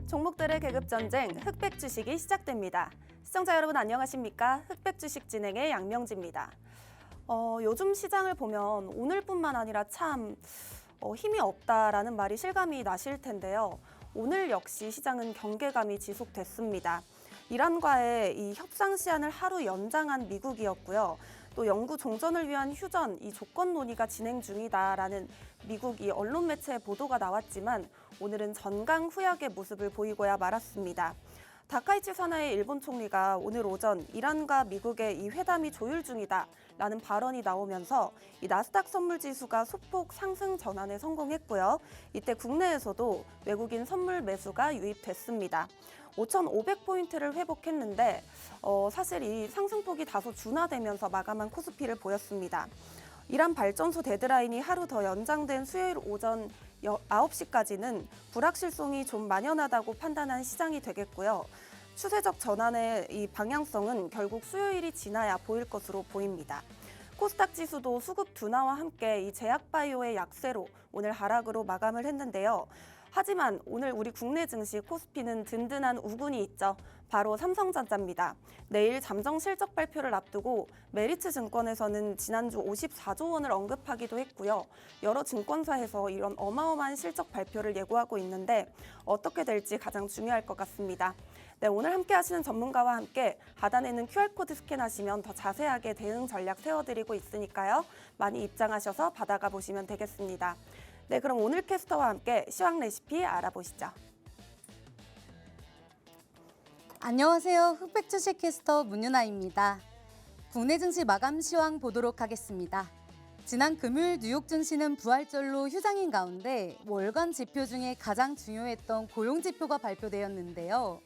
종목들의 계급전쟁 흑백 주식이 시작됩니다. 시청자 여러분 안녕하십니까? 흑백 주식 진행의 양명지입니다. 요즘 시장을 보면 오늘뿐만 아니라 참 힘이 없다라는 말이 실감이 나실 텐데요. 오늘 역시 시장은 경계감이 지속됐습니다. 이란과의 이 협상 시한을 하루 연장한 미국이었고요. 또 영구 종전을 위한 휴전, 이 조건 논의가 진행 중이다라는 미국 이 언론 매체의 보도가 나왔지만 오늘은 전강후약의 모습을 보이고야 말았습니다. 다카이치 사나의 일본 총리가 오늘 오전 이란과 미국의 이 회담이 조율 중이다라는 발언이 나오면서 이 나스닥 선물 지수가 소폭 상승 전환에 성공했고요. 이때 국내에서도 외국인 선물 매수가 유입됐습니다. 5,500포인트를 회복했는데 사실 이 상승폭이 다소 둔화되면서 마감한 코스피를 보였습니다. 이란 발전소 데드라인이 하루 더 연장된 수요일 오전 9시까지는 불확실성이 좀 만연하다고 판단한 시장이 되겠고요. 추세적 전환의 이 방향성은 결국 수요일이 지나야 보일 것으로 보입니다. 코스닥 지수도 수급 둔화와 함께 이 제약바이오의 약세로 오늘 하락으로 마감을 했는데요. 하지만 오늘 우리 국내 증시 코스피는 든든한 우군이 있죠. 바로 삼성전자입니다. 내일 잠정 실적 발표를 앞두고 메리츠 증권에서는 지난주 54조 원을 언급하기도 했고요. 여러 증권사에서 이런 어마어마한 실적 발표를 예고하고 있는데 어떻게 될지 가장 중요할 것 같습니다. 네, 오늘 함께 하시는 전문가와 함께 하단에 있는 QR코드 스캔하시면 더 자세하게 대응 전략 세워드리고 있으니까요. 많이 입장하셔서 받아가 보시면 되겠습니다. 네, 그럼 오늘 캐스터와 함께 시황 레시피 알아보시죠. 안녕하세요. 흑백 주식 캐스터 문윤아입니다. 국내 증시 마감 시황 보도록 하겠습니다. 지난 금요일 뉴욕 증시는 부활절로 휴장인 가운데 월간 지표 중에 가장 중요했던 고용 지표가 발표되었는데요.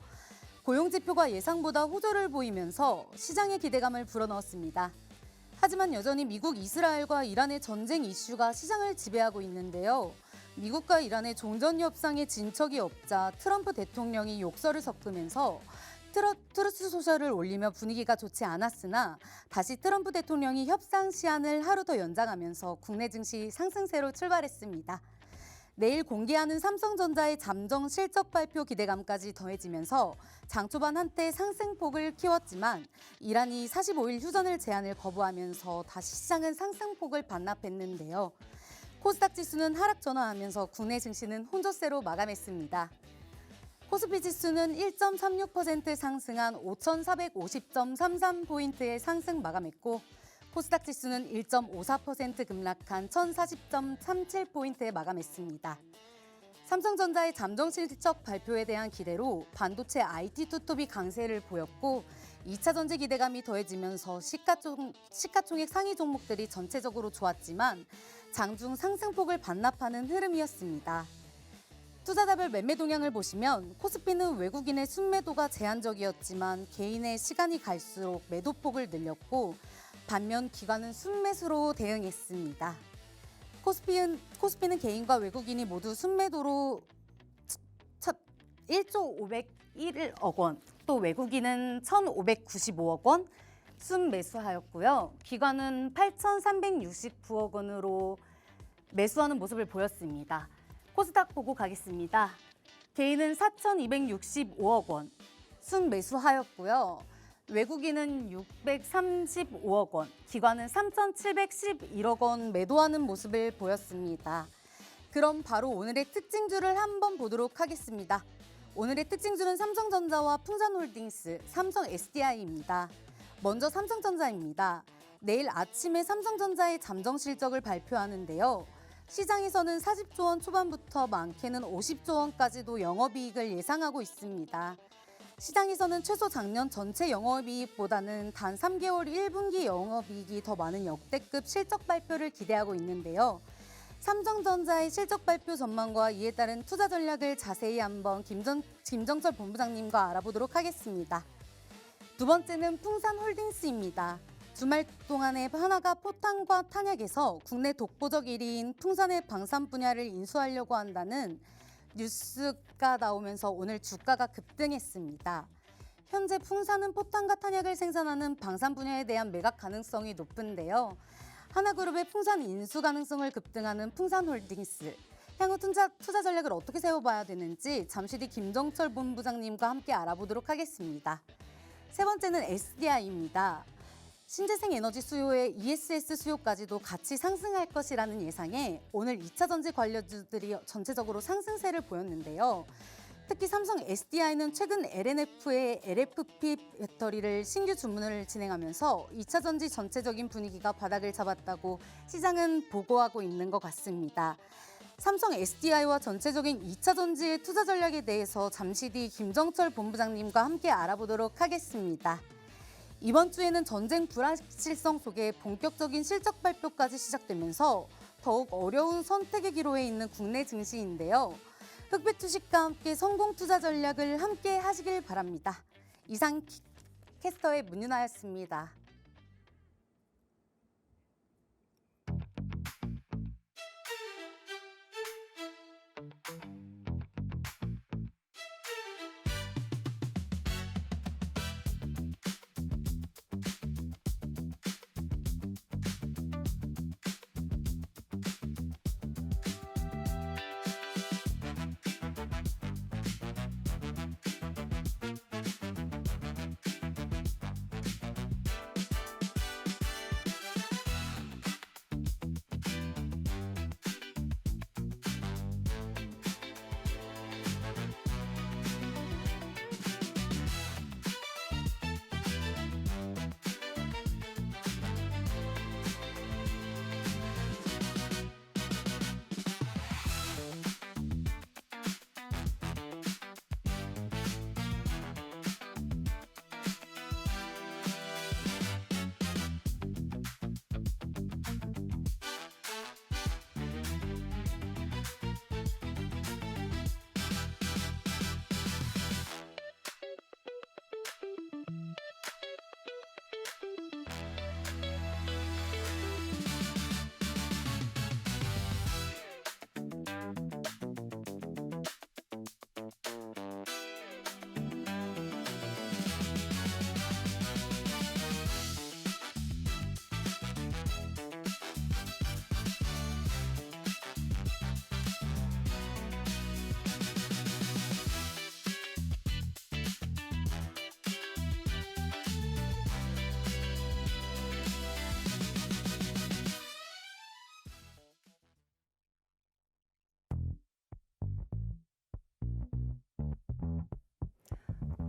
고용 지표가 예상보다 호조를 보이면서 시장의 기대감을 불어넣었습니다. 하지만 여전히 미국, 이스라엘과 이란의 전쟁 이슈가 시장을 지배하고 있는데요. 미국과 이란의 종전 협상에 진척이 없자 트럼프 대통령이 욕설을 섞으면서 트루스 소셜을 올리며 분위기가 좋지 않았으나 다시 트럼프 대통령이 협상 시한을 하루 더 연장하면서 국내 증시 상승세로 출발했습니다. 내일 공개하는 삼성전자의 잠정 실적 발표 기대감까지 더해지면서 장 초반 한때 상승폭을 키웠지만 이란이 45일 휴전을 제안을 거부하면서 다시 시장은 상승폭을 반납했는데요. 코스닥 지수는 하락 전환하면서 국내 증시는 혼조세로 마감했습니다. 코스피 지수는 1.36% 상승한 5,450.33포인트의 상승 마감했고 코스닥 지수는 1.54% 급락한 1,040.37포인트에 마감했습니다. 삼성전자의 잠정 실적 발표에 대한 기대로 반도체 IT 투톱이 강세를 보였고 2차 전지 기대감이 더해지면서 시가총액 상위 종목들이 전체적으로 좋았지만 장중 상승폭을 반납하는 흐름이었습니다. 투자자별 매매 동향을 보시면 코스피는 외국인의 순매도가 제한적이었지만 개인의 시간이 갈수록 매도폭을 늘렸고 반면 기관은 순매수로 대응했습니다. 코스피는 개인과 외국인이 모두 순매도로 1조 501억 원, 또 외국인은 1,595억 원 순매수하였고요. 기관은 8,369억 원으로 매수하는 모습을 보였습니다. 코스닥 보고 가겠습니다. 개인은 4,265억 원 순매수하였고요. 외국인은 635억 원, 기관은 3,711억 원 매도하는 모습을 보였습니다. 그럼 바로 오늘의 특징주를 한번 보도록 하겠습니다. 오늘의 특징주는 삼성전자와 풍산홀딩스, 삼성 SDI입니다. 먼저 삼성전자입니다. 내일 아침에 삼성전자의 잠정 실적을 발표하는데요. 시장에서는 40조 원 초반부터 많게는 50조 원까지도 영업이익을 예상하고 있습니다. 시장에서는 최소 작년 전체 영업이익보다는 단 3개월 1분기 영업이익이 더 많은 역대급 실적 발표를 기대하고 있는데요. 삼성전자의 실적 발표 전망과 이에 따른 투자 전략을 자세히 한번 김정철 본부장님과 알아보도록 하겠습니다. 두 번째는 풍산홀딩스입니다. 주말 동안에 하나가 포탄과 탄약에서 국내 독보적 1위인 풍산의 방산 분야를 인수하려고 한다는 뉴스가 나오면서 오늘 주가가 급등했습니다. 현재 풍산은 포탄과 탄약을 생산하는 방산 분야에 대한 매각 가능성이 높은데요. 하나그룹의 풍산 인수 가능성을 급등하는 풍산홀딩스, 향후 투자 전략을 어떻게 세워봐야 되는지 잠시 뒤 김정철 본부장님과 함께 알아보도록 하겠습니다. 세 번째는 SDI입니다. 신재생 에너지 수요의 ESS 수요까지도 같이 상승할 것이라는 예상에 오늘 2차 전지 관련주들이 전체적으로 상승세를 보였는데요. 특히 삼성 SDI는 최근 LNF의 LFP 배터리를 신규 주문을 진행하면서 2차 전지 전체적인 분위기가 바닥을 잡았다고 시장은 보고하고 있는 것 같습니다. 삼성 SDI와 전체적인 2차 전지의 투자 전략에 대해서 잠시 뒤 김정철 본부장님과 함께 알아보도록 하겠습니다. 이번 주에는 전쟁 불확실성 속에 본격적인 실적 발표까지 시작되면서 더욱 어려운 선택의 기로에 있는 국내 증시인데요. 흑백 주식과 함께 성공 투자 전략을 함께 하시길 바랍니다. 이상 캐스터의 문윤아였습니다.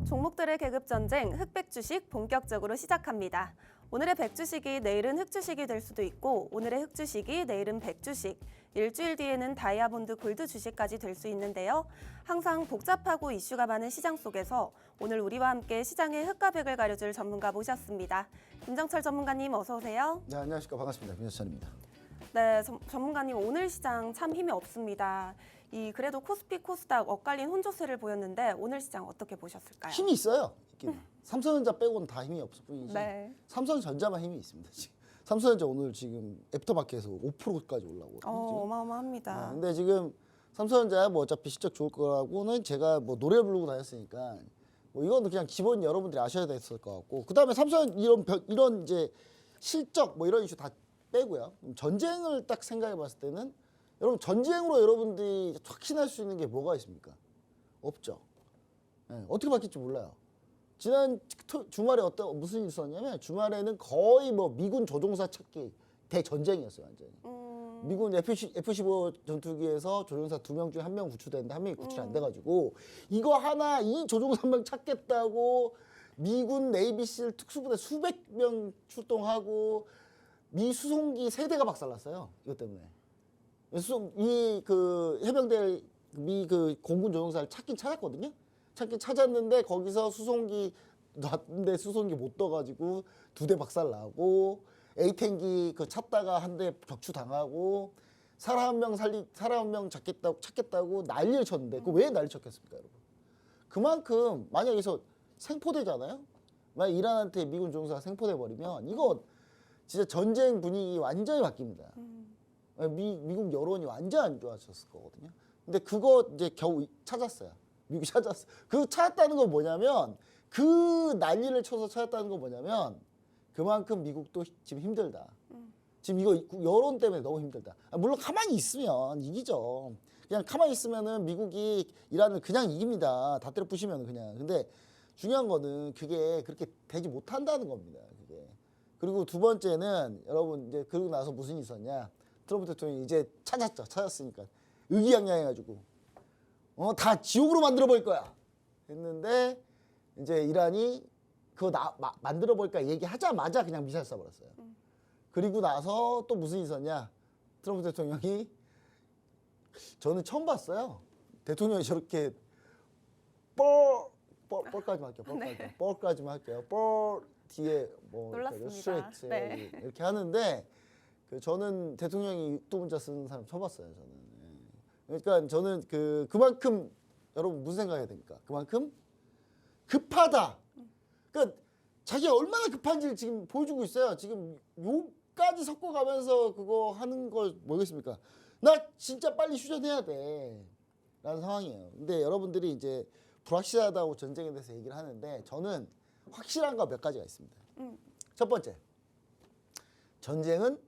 종목들의 계급 전쟁, 흑백 주식 본격적으로 시작합니다. 오늘의 백주식이 내일은 흑주식이 될 수도 있고 오늘의 흑주식이 내일은 백주식, 일주일 뒤에는 다이아몬드 골드 주식까지 될 수 있는데요. 항상 복잡하고 이슈가 많은 시장 속에서 오늘 우리와 함께 시장의 흑과 백을 가려줄 전문가 모셨습니다. 김정철 전문가님 어서 오세요. 네, 안녕하십니까. 반갑습니다. 김정철입니다. 네, 전문가님 오늘 시장 참 힘이 없습니다. 그래도 코스피, 코스닥 엇갈린 혼조세를 보였는데 오늘 시장 어떻게 보셨을까요? 힘이 있어요. 삼성전자 빼고는 다 힘이 없을 뿐이지. 네. 삼성전자만 힘이 있습니다. 지금 삼성전자 오늘 지금 애프터마켓에서 5%까지 올라오고. 어마어마합니다. 근데 지금 삼성전자 뭐 어차피 실적 좋을 거라고는 제가 뭐 노래 부르고 다녔으니까 뭐 이거는 그냥 기본 여러분들이 아셔야 됐을 것 같고. 그다음에 삼성 이런 이제 실적 뭐 이런 이슈 다 빼고요. 전쟁을 딱 생각해봤을 때는 여러분 전쟁으로 여러분들이 확신할 수 있는 게 뭐가 있습니까? 없죠. 네, 어떻게 바뀔지 몰라요. 지난 주말에 무슨 일이 있었냐면 주말에는 거의 뭐 미군 조종사 찾기 대전쟁이었어요. 완전히. 미군 F-15 전투기에서 조종사 2명 중에 1명 구출됐는데 1명이 구출이 안 돼가지고 이거 하나 이 조종사 1명 찾겠다고 미군 네이비실 특수부대 수백 명 출동하고 미 수송기 3대가 박살났어요. 이것 때문에. 이 그 해병대 미 그 공군 조종사를 찾긴 찾았거든요. 찾긴 찾았는데 거기서 수송기 놨는데 수송기 못 떠가지고 2대 박살 나고 A탱기 그 찾다가 한 대 격추 당하고 사람 한 명 찾겠다고 난리를 쳤는데 그 왜 난리 쳤겠습니까, 여러분? 그만큼 만약 여기서 생포되잖아요. 만약 이란한테 미군 조종사가 생포돼 버리면 이거 진짜 전쟁 분위기 완전히 바뀝니다. 미국 여론이 완전 안 좋아졌을 거거든요. 근데 그거 이제 겨우 찾았어요. 미국이 찾았어. 그 찾았다는 건 뭐냐면 그 난리를 쳐서 찾았다는 건 뭐냐면 그만큼 미국도 지금 힘들다. 지금 이거 여론 때문에 너무 힘들다. 물론 가만히 있으면 이기죠. 그냥 가만히 있으면은 미국이 이란을 그냥 이깁니다. 다 때려 부시면은 그냥. 근데 중요한 거는 그게 그렇게 되지 못한다는 겁니다. 그게. 그리고 두 번째는 여러분 이제 그러고 나서 무슨 일이 있었냐? 트럼프 대통령이 이제 찾았죠. 찾았으니까 의기양양해가지고 다 지옥으로 만들어 버릴 거야. 했는데 이제 이란이 그거 만들어 버릴까 얘기하자마자 그냥 미사일 쏴버렸어요. 그리고 나서 또 무슨 일이 있었냐? 트럼프 대통령이 저는 처음 봤어요. 대통령이 저렇게 뻘까지만 할게요. 뻘까지만 할게요. 뻘 뒤에 뭐 놀랐습니다. 스트레이트 네. 이렇게 하는데 저는 대통령이 육두 문자 쓰는 사람 처음 봤어요. 저는. 그러니까 저는 그만큼 여러분 무슨 생각해야 됩니까? 그만큼 급하다. 그러니까 자기가 얼마나 급한지를 지금 보여주고 있어요. 지금 요까지 섞어가면서 그거 하는 걸 뭐겠습니까? 나 진짜 빨리 휴전해야 돼. 라는 상황이에요. 근데 여러분들이 이제 불확실하다고 전쟁에 대해서 얘기를 하는데 저는 확실한 거 몇 가지가 있습니다. 첫 번째, 전쟁은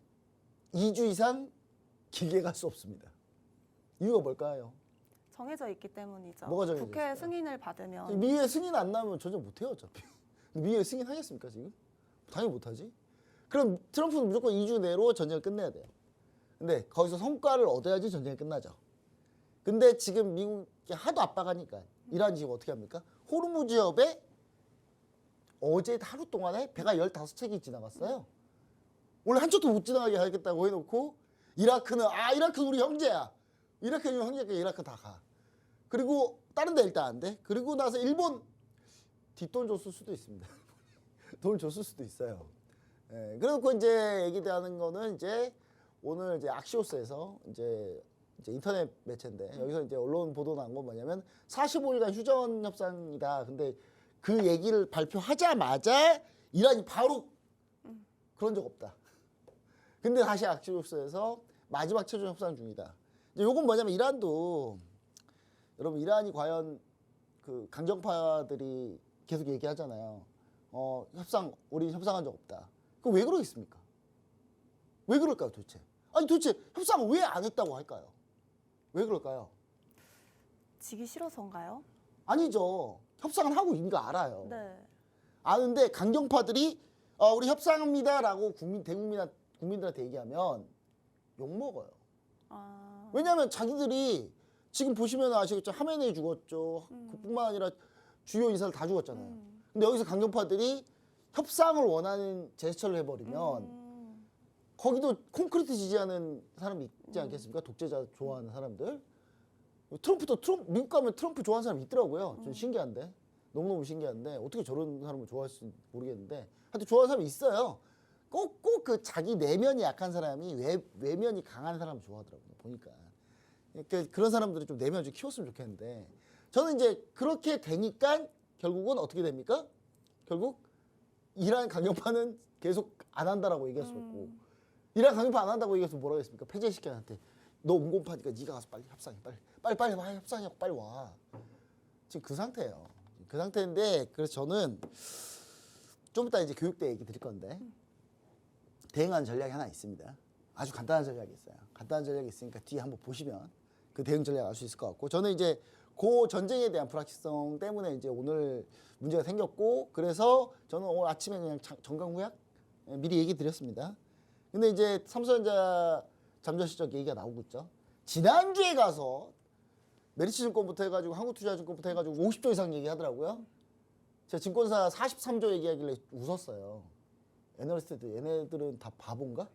2주 이상 길게 갈 수 없습니다. 이유가 뭘까요? 정해져 있기 때문이죠. 뭐가 정해져 국회 있을까요? 승인을 받으면 미국의 승인 안 나면 전쟁 못해요 어차피. 미국의 승인 하겠습니까 지금? 당연히 못하지. 그럼 트럼프는 무조건 2주 내로 전쟁을 끝내야 돼요. 근데 거기서 성과를 얻어야지 전쟁이 끝나죠. 근데 지금 미국이 하도 압박하니까 이란이 지금 어떻게 합니까? 호르무즈협에 어제 하루 동안에 배가 15척이 지나갔어요. 원래 한 척도 못 지나가게 하겠다고 해놓고 이라크는 우리 형제야. 이라크는 형제니까 이라크 다 가. 그리고 다른 데 일단 안 돼. 그리고 나서 일본 뒷돈 줬을 수도 있습니다. 돈을 줬을 수도 있어요. 예, 그리고 이제 얘기하는 거는 이제 오늘 이제 악시오스에서 이제 인터넷 매체인데 여기서 이제 언론 보도 나온 건 뭐냐면 45일간 휴전 협상이다. 근데 그 얘기를 발표하자마자 이란이 바로 그런 적 없다. 근데 다시 악시오스에서 마지막 최종 협상 중이다. 이제 요건 뭐냐면 이란도 여러분 이란이 과연 그 강경파들이 계속 얘기하잖아요. 우리 협상한 적 없다. 그럼 왜 그러겠습니까? 왜 그럴까요, 도대체? 아니 도대체 협상을 왜 안 했다고 할까요? 왜 그럴까요? 지기 싫어서인가요? 아니죠. 협상을 하고 있는 거 알아요. 네. 아는데 강경파들이 우리 협상합니다라고 국민들한테 얘기하면 욕 먹어요. 아, 왜냐하면 자기들이 지금 보시면 아시겠죠. 하메네이 죽었죠. 그뿐만 아니라 주요 인사들 다 죽었잖아요. 근데 여기서 강경파들이 협상을 원하는 제스처를 해버리면 거기도 콘크리트 지지하는 사람이 있지 않겠습니까? 독재자 좋아하는 사람들. 미국 가면 트럼프 좋아하는 사람이 있더라고요. 좀 신기한데. 너무너무 신기한데 어떻게 저런 사람을 좋아할지 모르겠는데 하여튼 좋아하는 사람이 있어요. 꼭 그 자기 내면이 약한 사람이 외면이 강한 사람을 좋아하더라고요. 보니까. 그러니까 그런 사람들이 좀 내면을 좀 키웠으면 좋겠는데 저는 이제 그렇게 되니까 결국은 어떻게 됩니까? 결국 이란 강경파는 계속 안 한다라고 얘기할 수 없고 이란 강경파 안 한다고 얘기해서 뭐라고 했습니까? 패제시켜한테 너 온건파니까 네가 가서 빨리 협상해 빨리 와 협상하고 빨리 와. 지금 그 상태예요. 그 상태인데 그래서 저는 좀 이따 이제 교육대 얘기 드릴 건데 대응하는 전략이 하나 있습니다. 아주 간단한 전략이 있어요. 간단한 전략이 있으니까 뒤에 한번 보시면 그 대응 전략 알 수 있을 것 같고 저는 이제 그 전쟁에 대한 불확실성 때문에 이제 오늘 문제가 생겼고 그래서 저는 오늘 아침에 그냥 정강후약 미리 얘기 드렸습니다. 근데 이제 삼성전자 잠재 실적 얘기가 나오고 있죠. 지난주에 가서 메리츠증권부터 해가지고 한국투자증권부터 해가지고 50조 이상 얘기하더라고요. 제가 증권사 43조 얘기하길래 웃었어요. 애널리스트들 얘네들은 다 바본가?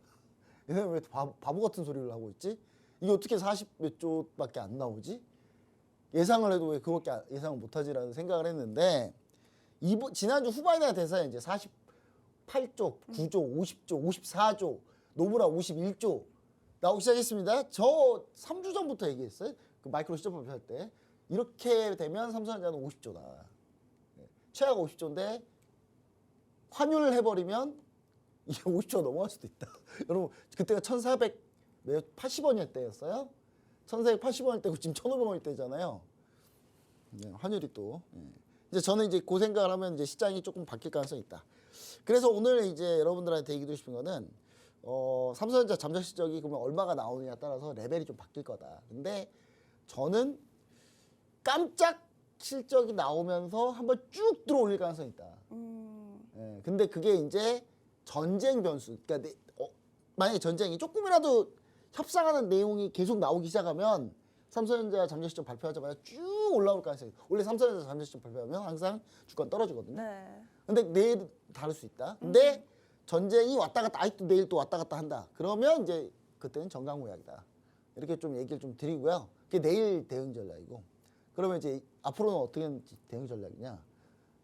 얘네는 왜 바보 같은 소리를 하고 있지? 이게 어떻게 40몇 조밖에 안 나오지? 예상을 해도 왜 그거밖에 예상을 못하지라는 생각을 했는데 지난주 후반이나 돼서 이제 48조, 9조, 50조, 54조, 노무라 51조 나오기 시작했습니다. 저 3주 전부터 얘기했어요. 그 마이크로 시점 발표할 때 이렇게 되면 삼성전자는 50조다. 최하가 50조인데 환율을 해버리면 이게 50조가 넘어갈 수도 있다. 여러분 그때가 1,480원일 때였어요. 1,480원일 때고 지금 1,500원일 때잖아요. 환율이 또 이제 저는 이제 그 생각을 하면 이제 시장이 조금 바뀔 가능성이 있다. 그래서 오늘 이제 여러분들한테 얘기 드리고 싶은 거는 삼성전자 잠재 실적이 그러면 얼마가 나오느냐에 따라서 레벨이 좀 바뀔 거다. 근데 저는 깜짝 실적이 나오면서 한번 쭉 들어올릴 가능성이 있다. 예, 근데 그게 이제 전쟁 변수. 그러니까 만약에 전쟁이 조금이라도 협상하는 내용이 계속 나오기 시작하면 삼성전자 잠재 시점 발표하자마자 쭉 올라올 가능성이. 원래 삼성전자 잠재 시점 발표하면 항상 주가 떨어지거든요. 네. 근데 내일 다를 수 있다. 근데 전쟁이 왔다 갔다 아직도 내일 또 왔다 갔다 한다. 그러면 이제 그때는 정강무약이다. 이렇게 좀 얘기를 좀 드리고요. 그게 내일 대응 전략이고. 그러면 이제 앞으로는 어떻게 대응 전략이냐?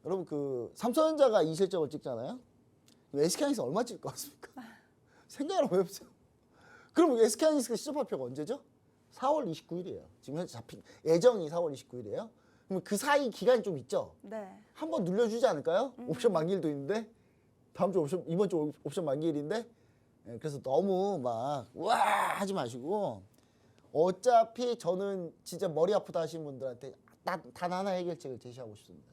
여러분 그 삼성전자가 이 실적을 찍잖아요. SK하이닉스 얼마 찍을 것 같습니까? 생각을 한번 해보세요. 그럼 SK하이닉스 시적 발표가 언제죠? 4월 29일이에요. 지금 현재 잡힌 예정이 4월 29일이에요. 그럼 그 사이 기간이 좀 있죠? 네. 한번 늘려주지 않을까요? 옵션 만기일도 있는데 다음 주 옵션 이번 주 옵션 만기일인데 예, 그래서 너무 막 와 하지 마시고 어차피 저는 진짜 머리 아프다 하시는 분들한테 단 하나 해결책을 제시하고 싶습니다.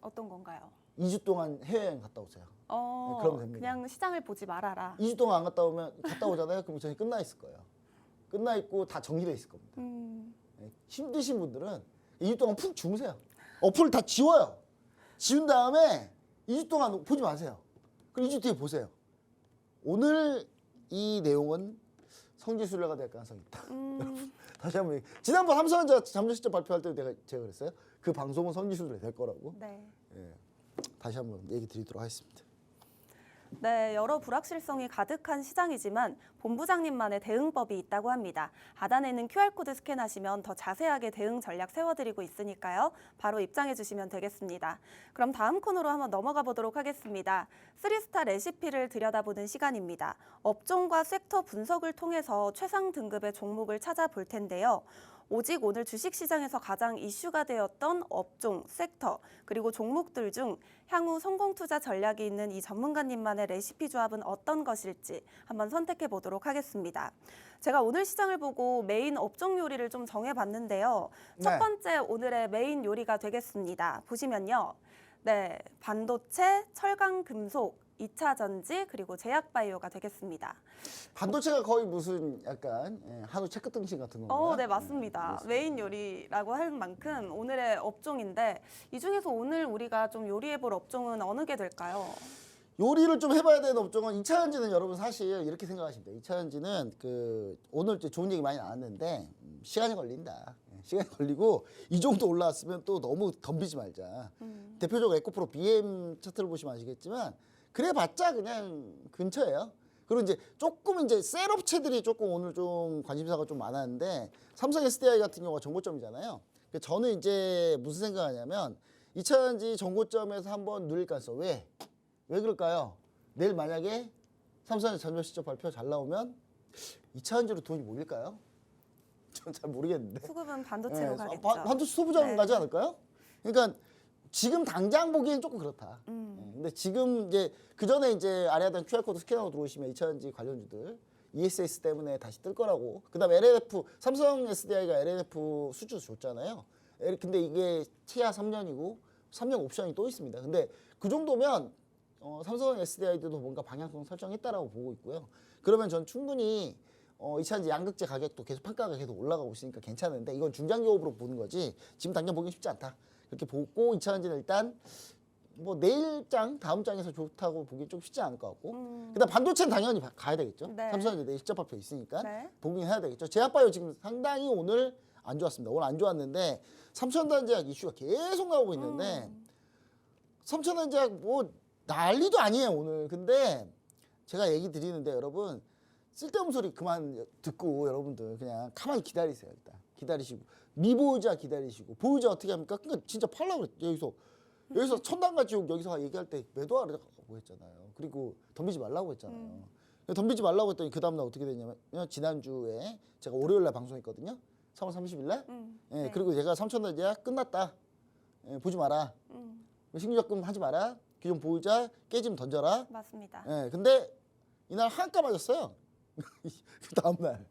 어떤 건가요? 2주 동안 해외여행 갔다 오세요. 네, 그러면 됩니다. 그냥 시장을 보지 말아라. 2주 동안 안 갔다 오잖아요. 그럼 전이 끝나 있을 거예요. 끝나 있고 다 정리돼 있을 겁니다. 네, 힘드신 분들은 2주 동안 푹 주무세요. 어플을 다 지워요. 지운 다음에 2주 동안 보지 마세요. 그럼 2주 뒤에 보세요. 오늘 이 내용은 성지순례가 될 가능성이 있다. 다시 한번 지난번 삼성전자 잠재 시점 발표할 때 제가 그랬어요. 그 방송은 성지순례 될 거라고. 네. 예, 다시 한번 얘기 드리도록 하겠습니다. 네, 여러 불확실성이 가득한 시장이지만 본부장님만의 대응법이 있다고 합니다. 하단에 있는 QR코드 스캔하시면 더 자세하게 대응 전략 세워드리고 있으니까요. 바로 입장해 주시면 되겠습니다. 그럼 다음 코너로 한번 넘어가 보도록 하겠습니다. 3스타 레시피를 들여다보는 시간입니다. 업종과 섹터 분석을 통해서 최상 등급의 종목을 찾아볼 텐데요. 오직 오늘 주식시장에서 가장 이슈가 되었던 업종, 섹터, 그리고 종목들 중 향후 성공 투자 전략이 있는 이 전문가님만의 레시피 조합은 어떤 것일지 한번 선택해 보도록 하겠습니다. 제가 오늘 시장을 보고 메인 업종 요리를 좀 정해봤는데요. 첫 네. 번째 오늘의 메인 요리가 되겠습니다. 보시면요. 네, 반도체, 철강, 금속, 2차 전지, 그리고 제약바이오가 되겠습니다. 반도체가 거의 무슨 약간 한우 체크 등심 같은 건가요? 네, 맞습니다. 메인 요리라고 할 만큼 오늘의 업종인데 이 중에서 오늘 우리가 좀 요리해볼 업종은 어느 게 될까요? 요리를 좀 해봐야 되는 업종은 2차 전지는 여러분 사실 이렇게 생각하시면 돼요. 2차 전지는 오늘 이제 좋은 얘기 많이 나왔는데 시간이 걸린다. 시간이 걸리고 이 정도 올라왔으면 또 너무 덤비지 말자. 대표적으로 에코프로 BM 차트를 보시면 아시겠지만 그래봤자 그냥 근처예요. 그리고 이제 조금 이제 셀 업체들이 조금 오늘 좀 관심사가 좀 많았는데 삼성 SDI 같은 경우가 정고점이잖아요. 그래서 저는 이제 무슨 생각하냐면 2차 전지 정고점에서 한번 누릴 가능성. 왜 그럴까요? 내일 만약에 삼성의 전년 실적 발표 잘 나오면 2차 전지로 돈이 몰릴까요? 전 잘 모르겠는데. 수급은 반도체로 가겠죠. 반도체 소부장 네. 가지 않을까요? 그러니까 지금 당장 보기엔 조금 그렇다. 근데 지금 이제 그 전에 이제 아래하단 QR코드 스캔하고 들어오시면 2차 전지 관련주들 ESS 때문에 다시 뜰 거라고. 그다음에 LNF 삼성 SDI가 LNF 수주 줬잖아요. 근데 이게 최하 3년이고 3년 옵션이 또 있습니다. 근데 그 정도면 삼성 SDI도 뭔가 방향성 설정했다라고 보고 있고요. 그러면 전 충분히 2차 전지 양극재 가격도 계속 판가가 계속 올라가고 있으니까 괜찮은데 이건 중장기호흡으로 보는 거지 지금 당장 보기 쉽지 않다. 그렇게 보고 2차 전지는 일단 뭐 내일 장 다음 장에서 좋다고 보기 좀 쉽지 않을 것 같고 그다음 반도체는 당연히 가야 되겠죠. 네. 삼성전자 내일 실적 발표 있으니까 네. 보긴 해야 되겠죠. 제약바이오 지금 상당히 오늘 안 좋았습니다. 오늘 안 좋았는데 삼천전자약 이슈가 계속 나오고 있는데 삼천전자약 뭐 난리도 아니에요 오늘. 근데 제가 얘기 드리는데 여러분 쓸데없는 소리 그만 듣고 여러분들 그냥 가만히 기다리세요. 일단 기다리시고 미보유자 기다리시고 보유자 어떻게 합니까? 그러니까 진짜 팔라고 그랬죠. 여기서 천당과 지옥 여기서 얘기할 때 매도하라고 했잖아요. 그리고 덤비지 말라고 했잖아요. 덤비지 말라고 했더니 그 다음날 어떻게 됐냐면 지난주에 제가 월요일날 방송했거든요. 3월 30일날. 예, 네. 그리고 제가 삼천전자 끝났다. 예, 보지 마라. 신규적금 하지 마라. 기존 보유자 깨지면 던져라. 맞습니다. 예, 근데 이날 한가 맞았어요. 그 다음날.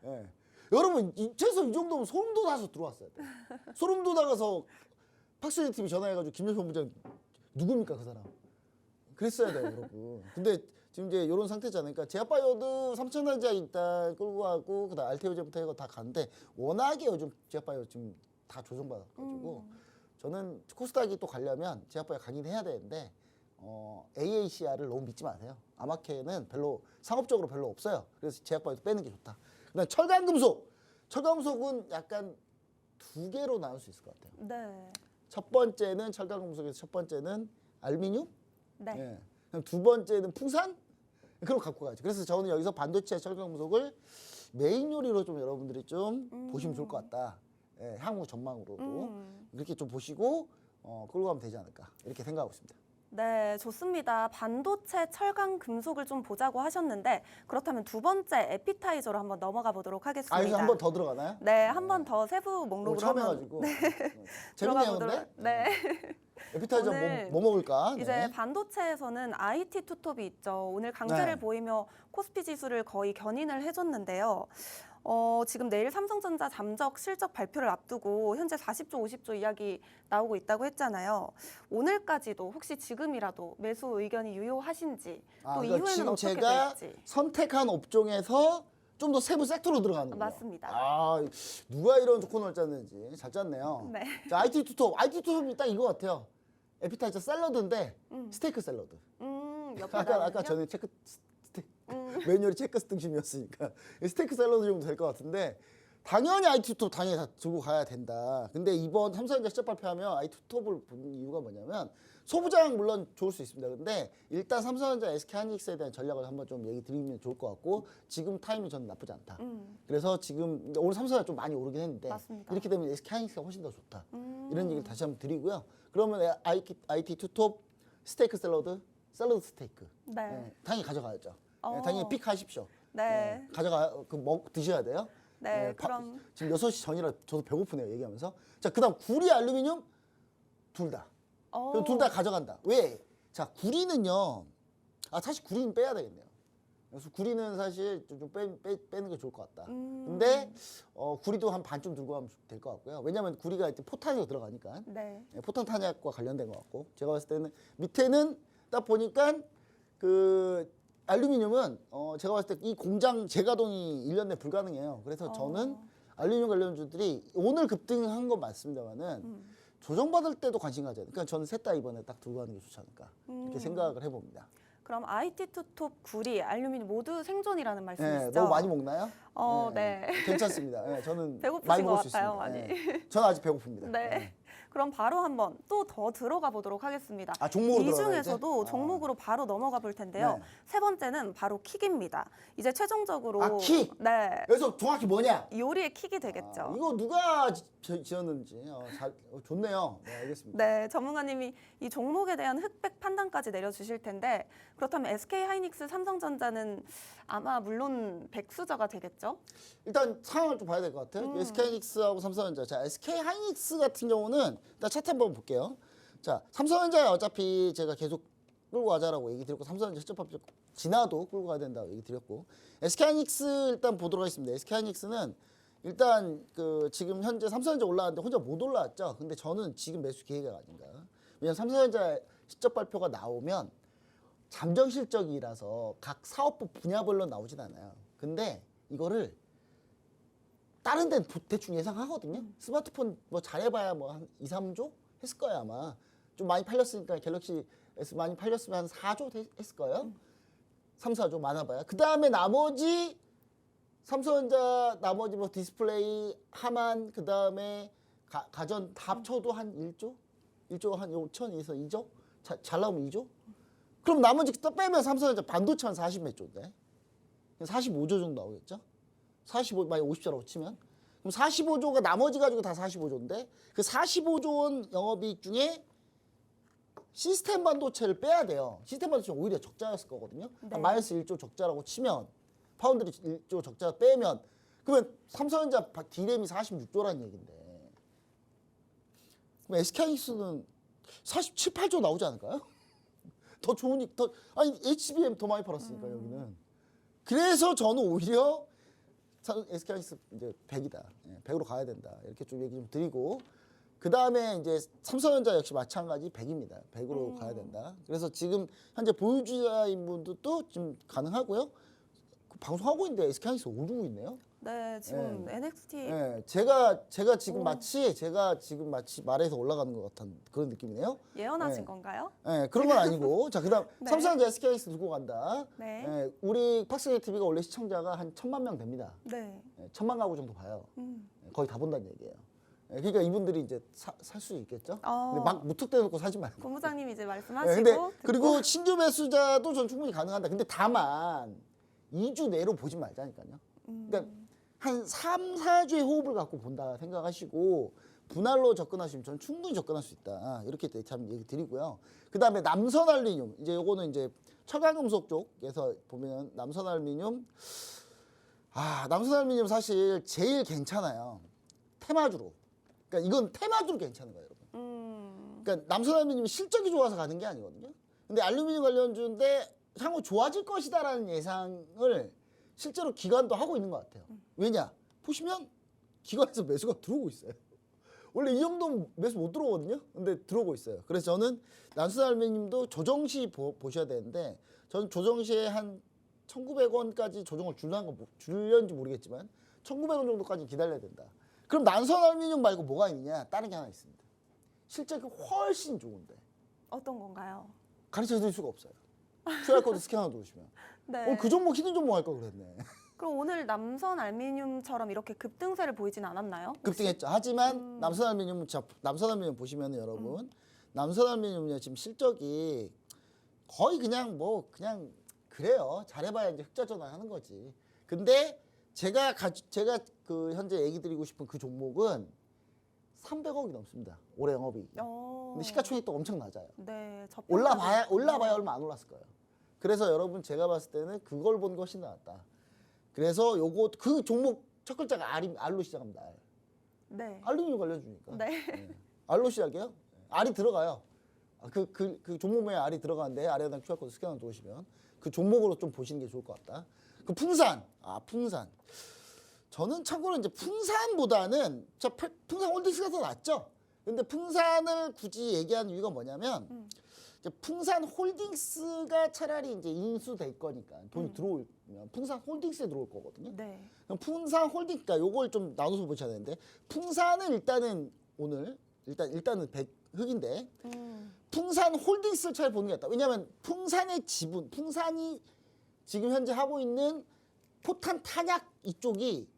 예. 여러분 최소 이 정도면 소름 돋아서 들어왔어야 돼. 소름 돋아가서 박수진 TV 전화해가지고 김여현 본부장 누굽니까 그 사람? 그랬어야 돼요 여러분. 근데 지금 이제 이런 상태잖아요. 그러니까 제약바이오도 삼성전자 일단 끌고 가고 그다음 알테오제부터 이거 다 가는데 워낙에 요즘 제약바이오 지금 다 조정받아가지고 저는 코스닥이 또 가려면 제약바이오 강의해야 되는데 AACR을 너무 믿지 마세요. 아마케는 별로 상업적으로 별로 없어요. 그래서 제약바이오도 빼는 게 좋다. 그다음 철강금속. 철강금속은 약간 두 개로 나눌 수 있을 것 같아요. 네. 첫 번째는 철강금속에서 첫 번째는 알루미늄. 네. 예. 그럼 두 번째는 풍산. 그걸 갖고 가죠. 그래서 저는 여기서 반도체 철강금속을 메인 요리로 좀 여러분들이 좀 보시면 좋을 것 같다. 예, 향후 전망으로도 이렇게 좀 보시고 끌고 가면 되지 않을까 이렇게 생각하고 있습니다. 네, 좋습니다. 반도체, 철강, 금속을 좀 보자고 하셨는데 그렇다면 두 번째 에피타이저로 한번 넘어가 보도록 하겠습니다. 여기서 한 번 더 들어가나요? 네, 한 번 더 세부 목록으로 처음 한번 해가지고 들어가 재밌네요, 보도록. 근데. 네. 에피타이저 오늘 뭐 먹을까? 이제 네. 반도체에서는 IT 투톱이 있죠. 오늘 강세를 네. 보이며 코스피 지수를 거의 견인을 해줬는데요. 지금 내일 삼성전자 잠적 실적 발표를 앞두고 현재 40조, 50조 이야기 나오고 있다고 했잖아요. 오늘까지도 혹시 지금이라도 매수 의견이 유효하신지 또 그러니까 이후에는 지금 어떻게 제가 될지. 선택한 업종에서 좀 더 세부 섹터로 들어가는 거예요. 맞습니다. 누가 이런 조건을 짰는지 잘 짰네요. 네. 자, IT 투톱이 딱 이거 같아요. 에피타이저 샐러드인데 스테이크 샐러드. 옆에 아까 나오는요? 전에 메뉴리 체크 등심이었으니까 스테이크 샐러드 정도 될 것 같은데 당연히 IT 투톱 당연히 다 들고 가야 된다. 근데 이번 삼성전자 시작 발표하면 IT 투톱을 본 이유가 뭐냐면 소부장 물론 좋을 수 있습니다. 근데 일단 삼성전자 SK하이닉스에 대한 전략을 한번 좀 얘기 드리면 좋을 것 같고 지금 타이밍 저는 나쁘지 않다. 그래서 지금 오늘 삼성전자 좀 많이 오르긴 했는데 맞습니다. 이렇게 되면 SK하이닉스가 훨씬 더 좋다. 이런 얘기를 다시 한번 드리고요. 그러면 IT 투톱 스테이크 샐러드 스테이크. 네. 당연히 가져가야죠. 당연히 픽하십시오. 네. 드셔야 돼요. 네, 그럼 지금 6시 전이라 저도 배고프네요, 얘기하면서. 자, 그다음 구리, 알루미늄 둘 다. 둘 다 가져간다. 왜? 자, 구리는요. 사실 구리는 빼야 되겠네요. 그래서 구리는 사실 좀 빼는 게 좋을 것 같다. 근데 구리도 한 반쯤 들고 가면 될 것 같고요. 왜냐하면 구리가 이제 포탄으로 들어가니까. 네. 포탄 탄약과 관련된 것 같고. 제가 봤을 때는 밑에는 딱 보니까 그 알루미늄은 제가 봤을 때 이 공장 재가동이 1년 내 불가능해요. 그래서 저는 알루미늄 관련주들이 오늘 급등한 건 맞습니다만은 조정받을 때도 관심 가져야 돼요. 그러니까 저는 셋 다 이번에 딱 들고 가는 게 좋지 않을까 이렇게 생각을 해봅니다. 그럼 IT 투톱, 구리, 알루미늄 모두 생존이라는 네, 말씀이시죠? 너무 많이 먹나요? 네. 괜찮습니다. 네, 저는 배고프신 많이 것 먹을 수 같아요, 있습니다. 많이. 네, 저는 아직 배고픕니다. 네. 그럼 바로 한번 또 더 들어가 보도록 하겠습니다. 종목으로 이 들어가야 중에서도 돼? 종목으로 바로 넘어가 볼 텐데요. 네. 세 번째는 바로 킥입니다. 이제 최종적으로 킥! 네. 여기서 정확히 뭐냐? 요리의 킥이 되겠죠. 이거 누가 지었는지 좋네요. 네, 알겠습니다. 네, 전문가님이 이 종목에 대한 흑백 판단까지 내려주실 텐데 그렇다면 SK하이닉스, 삼성전자는 아마 물론 백수저가 되겠죠? 일단 상황을 좀 봐야 될 것 같아요. SK하이닉스하고 삼성전자. 자, SK하이닉스 같은 경우는 일단 차트 한번 볼게요. 자, 삼성전자에 어차피 제가 계속 끌고 가자라고 얘기 드렸고 삼성전자 실적 발표 지나도 끌고 가야 된다고 얘기 드렸고 SK하이닉스 일단 보도록 하겠습니다. SK하이닉스는 일단 그 지금 현재 삼성전자 올라왔는데 혼자 못 올라왔죠. 근데 저는 지금 매수 기회가 아닌가. 왜냐면 삼성전자 실적 발표가 나오면 잠정 실적이라서 각 사업부 분야별로 나오진 않아요. 근데 이거를 다른 데는 대충 예상하거든요. 스마트폰 뭐 잘해봐야 뭐 한 2, 3조 했을 거예요 아마. 좀 많이 팔렸으니까 갤럭시 S 많이 팔렸으면 한 4조 했을 거예요. 3, 4조 많아봐야. 그 다음에 나머지 삼성전자 나머지 뭐 디스플레이, 하만, 그 다음에 가전 다 합쳐도 한 1조? 1조 한 5천에서 2조? 잘 나오면 2조? 그럼 나머지 또 빼면 삼성전자 반도체 한 40몇 조인데 45조 정도 나오겠죠? 45, 만약 50조라고 치면 그럼 45조가 나머지 가지고 다 45조인데 그 45조 원 영업이익 중에 시스템 반도체를 빼야 돼요. 시스템 반도체는 오히려 적자였을 거거든요. 네. 마이너스 1조 적자라고 치면 파운드리 1조 적자 빼면 그러면 삼성전자 D램이 46조라는 얘긴데 그럼 SK하이닉스는 47, 8조 나오지 않을까요? 더 좋으니까 아니 HBM 더 많이 팔았으니까 여기는. 그래서 저는 오히려 SK하이닉스 이제 100이다. 100으로 가야 된다. 이렇게 좀 얘기 좀 드리고 그 다음에 이제 삼성전자 역시 마찬가지 100입니다. 100으로 가야 된다. 그래서 지금 현재 보유주자인 분들도 지금 가능하고요. 그 방송하고 있는데 SK하이닉스 오르고 있네요. 네, 지금 NXT 네, 제가 지금 마치 말에서 올라가는 것 같은 그런 느낌이네요. 예언하신 네. 건가요? 네, 그런 건 아니고. 자, 그다음 네. 삼성전자 SK하이닉스 두고 간다. 네. 네, 우리 박스게 TV가 원래 시청자가 한 1000만 명 됩니다. 네. 네, 1000만 가구 정도 봐요. 음. 거의 다 본다는 얘기예요. 네, 그러니까 이분들이 이제 살 수 있겠죠. 어. 근데 막 무턱대놓고 사지 말고. 본부장님이 이제 네, 말씀하시고 근데 듣고. 그리고 신규 매수자도 전 충분히 가능한다. 근데 다만 2주 내로 보지 말자니까요. 그러니까 한 3, 4주의 호흡을 갖고 본다 생각하시고 분할로 접근하시면 전 충분히 접근할 수 있다. 이렇게 참 얘기 드리고요. 그다음에 남선알루미늄 이제 요거는 이제 철강금속 쪽에서 보면 남선알루미늄 남선알루미늄 사실 제일 괜찮아요. 테마주로. 그러니까 이건 테마주로 괜찮은 거예요, 여러분. 그러니까 남선알루미늄이 실적이 좋아서 가는 게 아니거든요. 근데 알루미늄 관련주인데 향후 좋아질 것이다라는 예상을 실제로 기관도 하고 있는 것 같아요. 왜냐? 보시면 기관에서 매수가 들어오고 있어요. 원래 이 정도면 매수 못 들어오거든요. 근데 들어오고 있어요. 그래서 저는 남선알루미늄도 조정시 보셔야 되는데 저는 조정시에 한 1,900원까지 조정을 줄려는지 모르겠지만 1,900원 정도까지 기다려야 된다. 그럼 난선알루미늄 말고 뭐가 있느냐? 다른 게 하나 있습니다. 실적이 훨씬 좋은데 어떤 건가요? 가르쳐 드릴 수가 없어요. QR코드 스캔하고 들어오시면. 네. 그 종목 히든 종목 할 걸 그랬네. 그럼 오늘 남선 알루미늄처럼 이렇게 급등세를 보이진 않았나요? 급등했죠. 하지만 남선알루미늄 보시면 여러분 남선알루미늄 지금 실적이 거의 그냥 그냥 그래요. 잘해봐야 이제 흑자 전환하는 거지. 근데 제가 그 현재 얘기 드리고 싶은 그 종목은 300억이 넘습니다. 올해 영업이익. 근데 시가총액 또 엄청 낮아요. 네, 올라봐야 얼마 안 올랐을 거예요. 그래서 여러분 제가 봤을 때는 그걸 본 것이 낫다. 그래서 요거 그 종목 첫 글자가 알로 시작합니다. 알. 네. 알루미늄 관련주니까. 네. 알로 시작해요. 알이 들어가요. 그 종목명에 알이 들어가는데 아래에다 QR코드 스캔을 놓으시면 그 종목으로 좀 보시는 게 좋을 것 같다. 그 풍산. 풍산. 저는 참고로 이제 풍산보다는 풍산 홀딩스가 더 낫죠. 근데 풍산을 굳이 얘기하는 이유가 뭐냐면 이제 풍산 홀딩스가 차라리 이제 인수될 거니까 돈이 들어오면 풍산 홀딩스에 들어올 거거든요. 네. 그럼 풍산 홀딩, 그러니까 요걸 좀 나눠서 보셔야 되는데 풍산은 일단은 오늘 일단은 흑인데 풍산 홀딩스를 잘 보는 게 낫다. 왜냐하면 풍산의 지분, 풍산이 지금 현재 하고 있는 포탄 탄약 이쪽이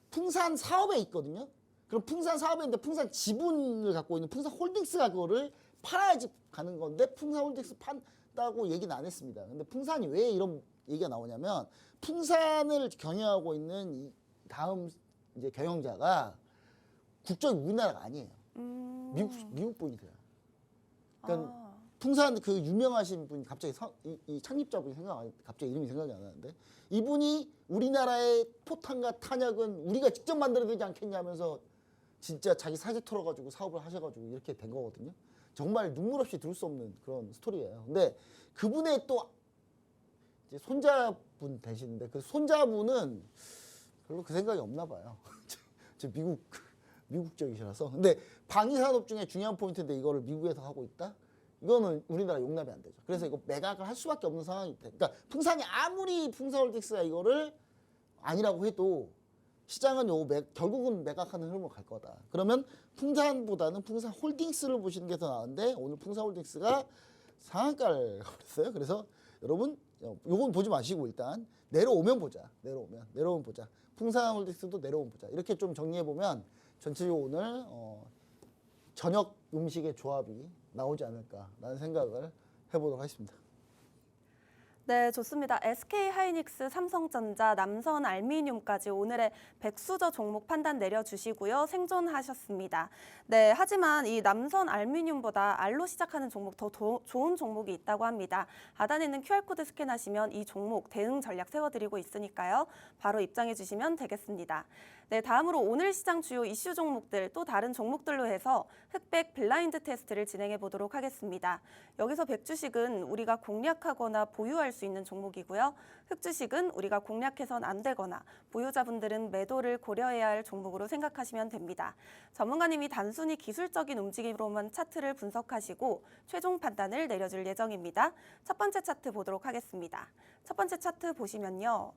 풍산 사업에 있거든요. 그럼 풍산 사업에 있는데 풍산 지분을 갖고 있는 풍산 홀딩스가 그거를 팔아야지 가는 건데 풍산 홀딩스 판다고 얘기는 안 했습니다. 근데 풍산이 왜 이런 얘기가 나오냐면 풍산을 경영하고 있는 이 다음 이제 경영자가 국적이 우리나라가 아니에요. 미국 분이세요. 그러니까 풍산 그 유명하신 분이 갑자기 이 창립자분이 갑자기 이름이 생각이 안 나는데 이분이 우리나라의 포탄과 탄약은 우리가 직접 만들어야 되지 않겠냐 하면서 진짜 자기 사지 털어가지고 사업을 하셔가지고 이렇게 된 거거든요. 정말 눈물 없이 들을 수 없는 그런 스토리예요. 근데 그분의 또 이제 손자분 되시는데 그 손자분은 별로 그 생각이 없나 봐요. 저 미국적이시라서. 근데 방위산업 중에 중요한 포인트인데 이거를 미국에서 하고 있다? 이거는 우리나라 용납이 안 되죠. 그래서 이거 매각을 할 수밖에 없는 상황이 돼. 그러니까 풍산이 아무리 풍산홀딩스가 이거를 아니라고 해도 시장은 결국은 매각하는 흐름으로 갈 거다. 그러면 풍산보다는 풍산홀딩스를 보시는 게 더 나은데 오늘 풍산홀딩스가 상한가를 가버렸어요. 그래서 여러분 요건 보지 마시고 일단 내려오면 보자. 내려오면 보자. 풍산홀딩스도 내려오면 보자. 이렇게 좀 정리해 보면 전체적으로 오늘 저녁 음식의 조합이 나오지 않을까라는 생각을 해보도록 하겠습니다. 네, 좋습니다. SK하이닉스, 삼성전자, 남선알루미늄까지 오늘의 백수저 종목 판단 내려주시고요. 생존하셨습니다. 네, 하지만 이 남선알루미늄보다 알로 시작하는 종목 더 좋은 종목이 있다고 합니다. 하단에 있는 QR코드 스캔하시면 이 종목 대응 전략 세워드리고 있으니까요. 바로 입장해 주시면 되겠습니다. 네, 다음으로 오늘 시장 주요 이슈 종목들 또 다른 종목들로 해서 흑백 블라인드 테스트를 진행해 보도록 하겠습니다. 여기서 백주식은 우리가 공략하거나 보유할 수 있는 종목이고요. 흑주식은 우리가 공략해선 안 되거나 보유자분들은 매도를 고려해야 할 종목으로 생각하시면 됩니다. 전문가님이 단순히 기술적인 움직임으로만 차트를 분석하시고 최종 판단을 내려줄 예정입니다. 첫 번째 차트 보도록 하겠습니다. 첫 번째 차트 보시면요.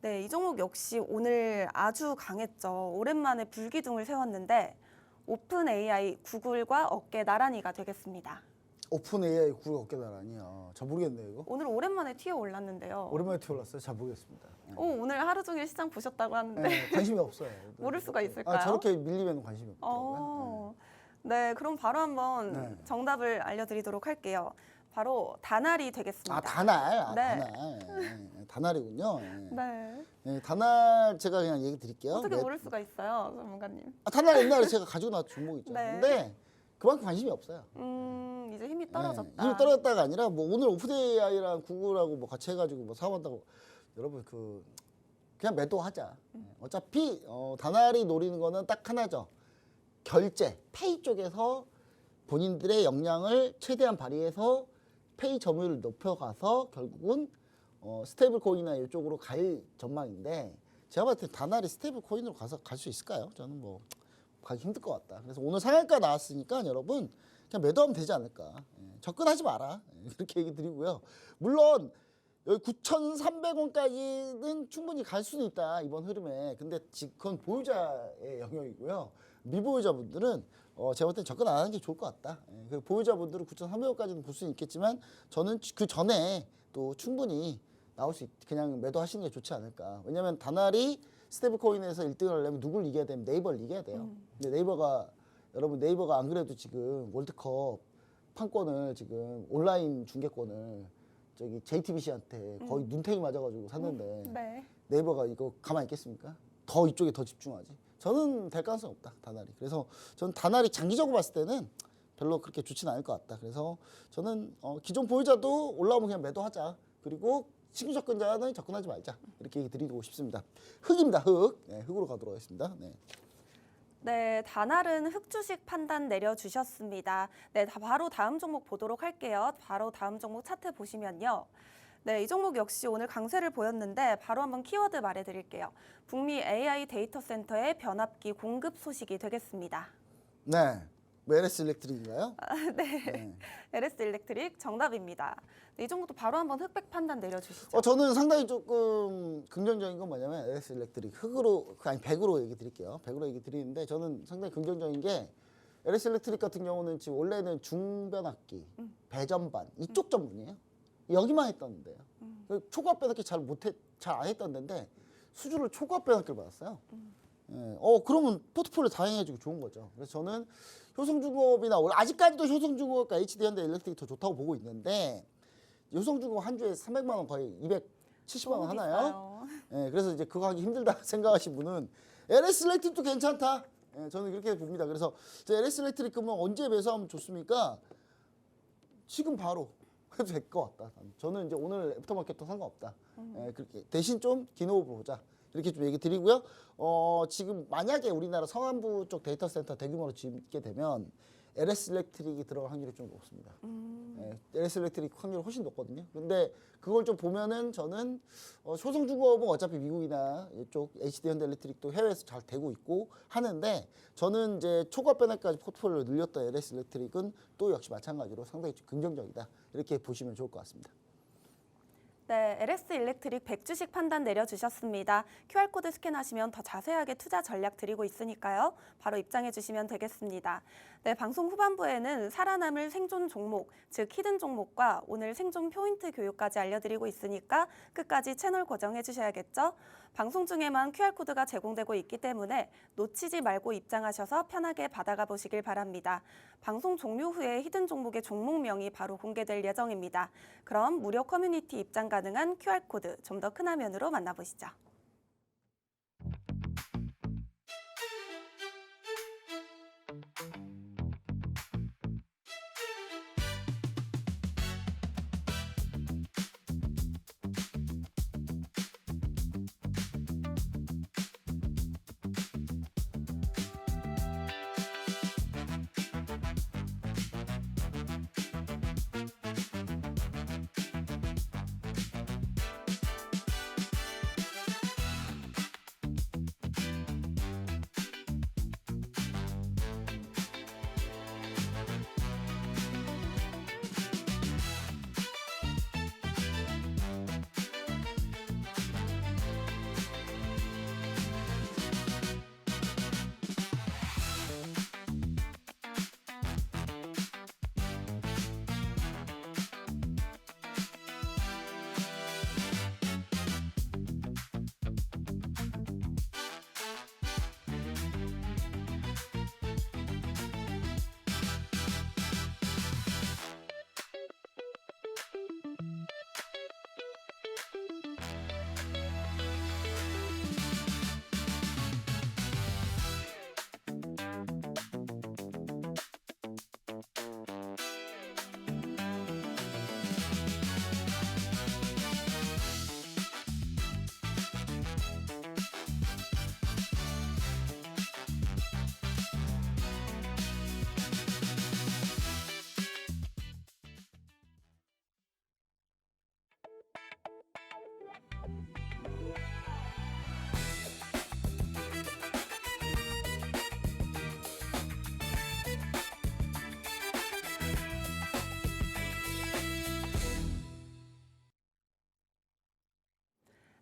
네, 이 종목 역시 오늘 아주 강했죠. 오랜만에 불기둥을 세웠는데 오픈 AI, 구글과 어깨 나란히가 되겠습니다. 오픈 AI 구글 어깨 나란히요. 잘 모르겠네요 이거. 오늘 오랜만에 튀어 올랐는데요. 오랜만에 튀어올랐어요. 잘 모르겠습니다. 오늘 하루 종일 시장 보셨다고 하는데 네, 관심이 없어요. 모를 수가 있을까요? 아, 저렇게 밀리면 관심이 없더라고요. 어, 네, 그럼 바로 한번 네. 정답을 알려드리도록 할게요. 바로 다날이 되겠습니다. 아, 다날. 네. 다날. 네, 다날이군요. 네. 네, 네, 다날 제가 그냥 얘기 드릴게요. 어떻게 네. 모를 수가 있어요, 전문가님? 아, 다날 옛날에 제가 가지고 나왔던 종목이죠. 네. 근데 그만큼 관심이 없어요. 이제 힘이 떨어졌다. 네, 힘이 떨어졌다가 아니라 뭐 오늘 오픈 AI랑 구글하고 뭐 같이 해가지고 뭐 사업한다고 여러분 그냥 매도하자. 어차피 다날이 노리는 거는 딱 하나죠. 결제, 페이 쪽에서 본인들의 역량을 최대한 발휘해서 페이 점유율을 높여가서 결국은 스테이블 코인이나 이쪽으로 갈 전망인데 제가 봤을 때 다날이 스테이블 코인으로 가서 갈 수 있을까요? 저는 뭐 가기 힘들 것 같다. 그래서 오늘 상한가 나왔으니까 여러분 그냥 매도하면 되지 않을까. 접근하지 마라. 그렇게 얘기 드리고요. 물론 여기 9,300원까지는 충분히 갈 수는 있다. 이번 흐름에. 근데 그건 보유자의 영역이고요. 미보유자분들은 제가 볼 땐 접근 안 하는 게 좋을 것 같다. 그 보유자분들은 9,300원까지는 볼 수는 있겠지만 저는 그 전에 또 충분히 나올 수 그냥 매도하시는 게 좋지 않을까. 왜냐하면 다날이 스테이블 코인에서 1등을 하려면 누굴 이겨야 되면 네이버를 이겨야 돼요. 근데 여러분 네이버가 안 그래도 지금 월드컵 판권을 지금 온라인 중계권을 저기 JTBC한테 거의 눈탱이 맞아가지고 샀는데 네. 네이버가 이거 가만히 있겠습니까? 더 이쪽에 더 집중하지. 저는 될 가능성이 없다, 다날이. 그래서 저는 다날이 장기적으로 봤을 때는 별로 그렇게 좋지는 않을 것 같다. 그래서 저는 기존 보유자도 올라오면 그냥 매도하자. 그리고 신규 접근자는 접근하지 말자. 이렇게 얘기 드리고 싶습니다. 흑입니다, 흑. 네, 흑으로 가도록 하겠습니다. 네. 네, 다날은 흑주식 판단 내려주셨습니다. 네, 바로 다음 종목 보도록 할게요. 바로 다음 종목 차트 보시면요. 네, 이 종목 역시 오늘 강세를 보였는데 바로 한번 키워드 말해드릴게요. 북미 AI 데이터 센터의 변압기 공급 소식이 되겠습니다. 네. 뭐 LS 일렉트릭인가요? 네, LS 일렉트릭 정답입니다. 네, 이 종목도 바로 한번 흑백 판단 내려주시죠. 저는 상당히 조금 긍정적인 건 뭐냐면 LS 일렉트릭 흑으로 아니 100으로 얘기 드릴게요. 100으로 얘기 드리는데 저는 상당히 긍정적인 게 LS 일렉트릭 같은 경우는 지금 원래는 중변압기, 배전반 이쪽 전문이에요. 여기만 했던 데요. 초과 변압기 잘 안 했던 데인데 수주를 초과 변압기를 받았어요. 그러면 포트폴리오 다양해지고 좋은 거죠. 그래서 저는 효성중공업이나 아직까지도 효성중공업과 HD현대 일렉트릭이 더 좋다고 보고 있는데 효성중공업 한 주에 300만 원 거의 270만 원 하나요? 그래서 이제 그거 하기 힘들다 생각하신 분은 LS 일렉트릭도 괜찮다. 저는 그렇게 봅니다. 그래서 LS 일렉트릭 그러면 언제 매수하면 좋습니까? 지금 바로 해도 될 것 같다. 저는 이제 오늘 애프터마켓도 상관없다. 그렇게 대신 좀 긴 호흡을 보자. 이렇게 좀 얘기 드리고요. 지금 만약에 우리나라 성안부 쪽 데이터 센터 대규모로 짓게 되면 LS 일렉트릭이 들어갈 확률이 좀 높습니다. LS 일렉트릭 확률이 훨씬 높거든요. 근데 그걸 좀 보면은 저는 효성중공업은 어차피 미국이나 이쪽 HD현대 일렉트릭도 해외에서 잘 되고 있고 하는데 저는 이제 초과 변화까지 포트폴리오를 늘렸던 LS 일렉트릭은 또 역시 마찬가지로 상당히 좀 긍정적이다. 이렇게 보시면 좋을 것 같습니다. 네, LS 일렉트릭 100주식 판단 내려주셨습니다. QR코드 스캔하시면 더 자세하게 투자 전략 드리고 있으니까요. 바로 입장해 주시면 되겠습니다. 네, 방송 후반부에는 살아남을 생존 종목, 즉 히든 종목과 오늘 생존 포인트 교육까지 알려드리고 있으니까 끝까지 채널 고정해 주셔야겠죠? 방송 중에만 QR코드가 제공되고 있기 때문에 놓치지 말고 입장하셔서 편하게 받아가 보시길 바랍니다. 방송 종료 후에 히든 종목의 종목명이 바로 공개될 예정입니다. 그럼 무료 커뮤니티 입장 가능한 QR코드 좀 더 큰 화면으로 만나보시죠.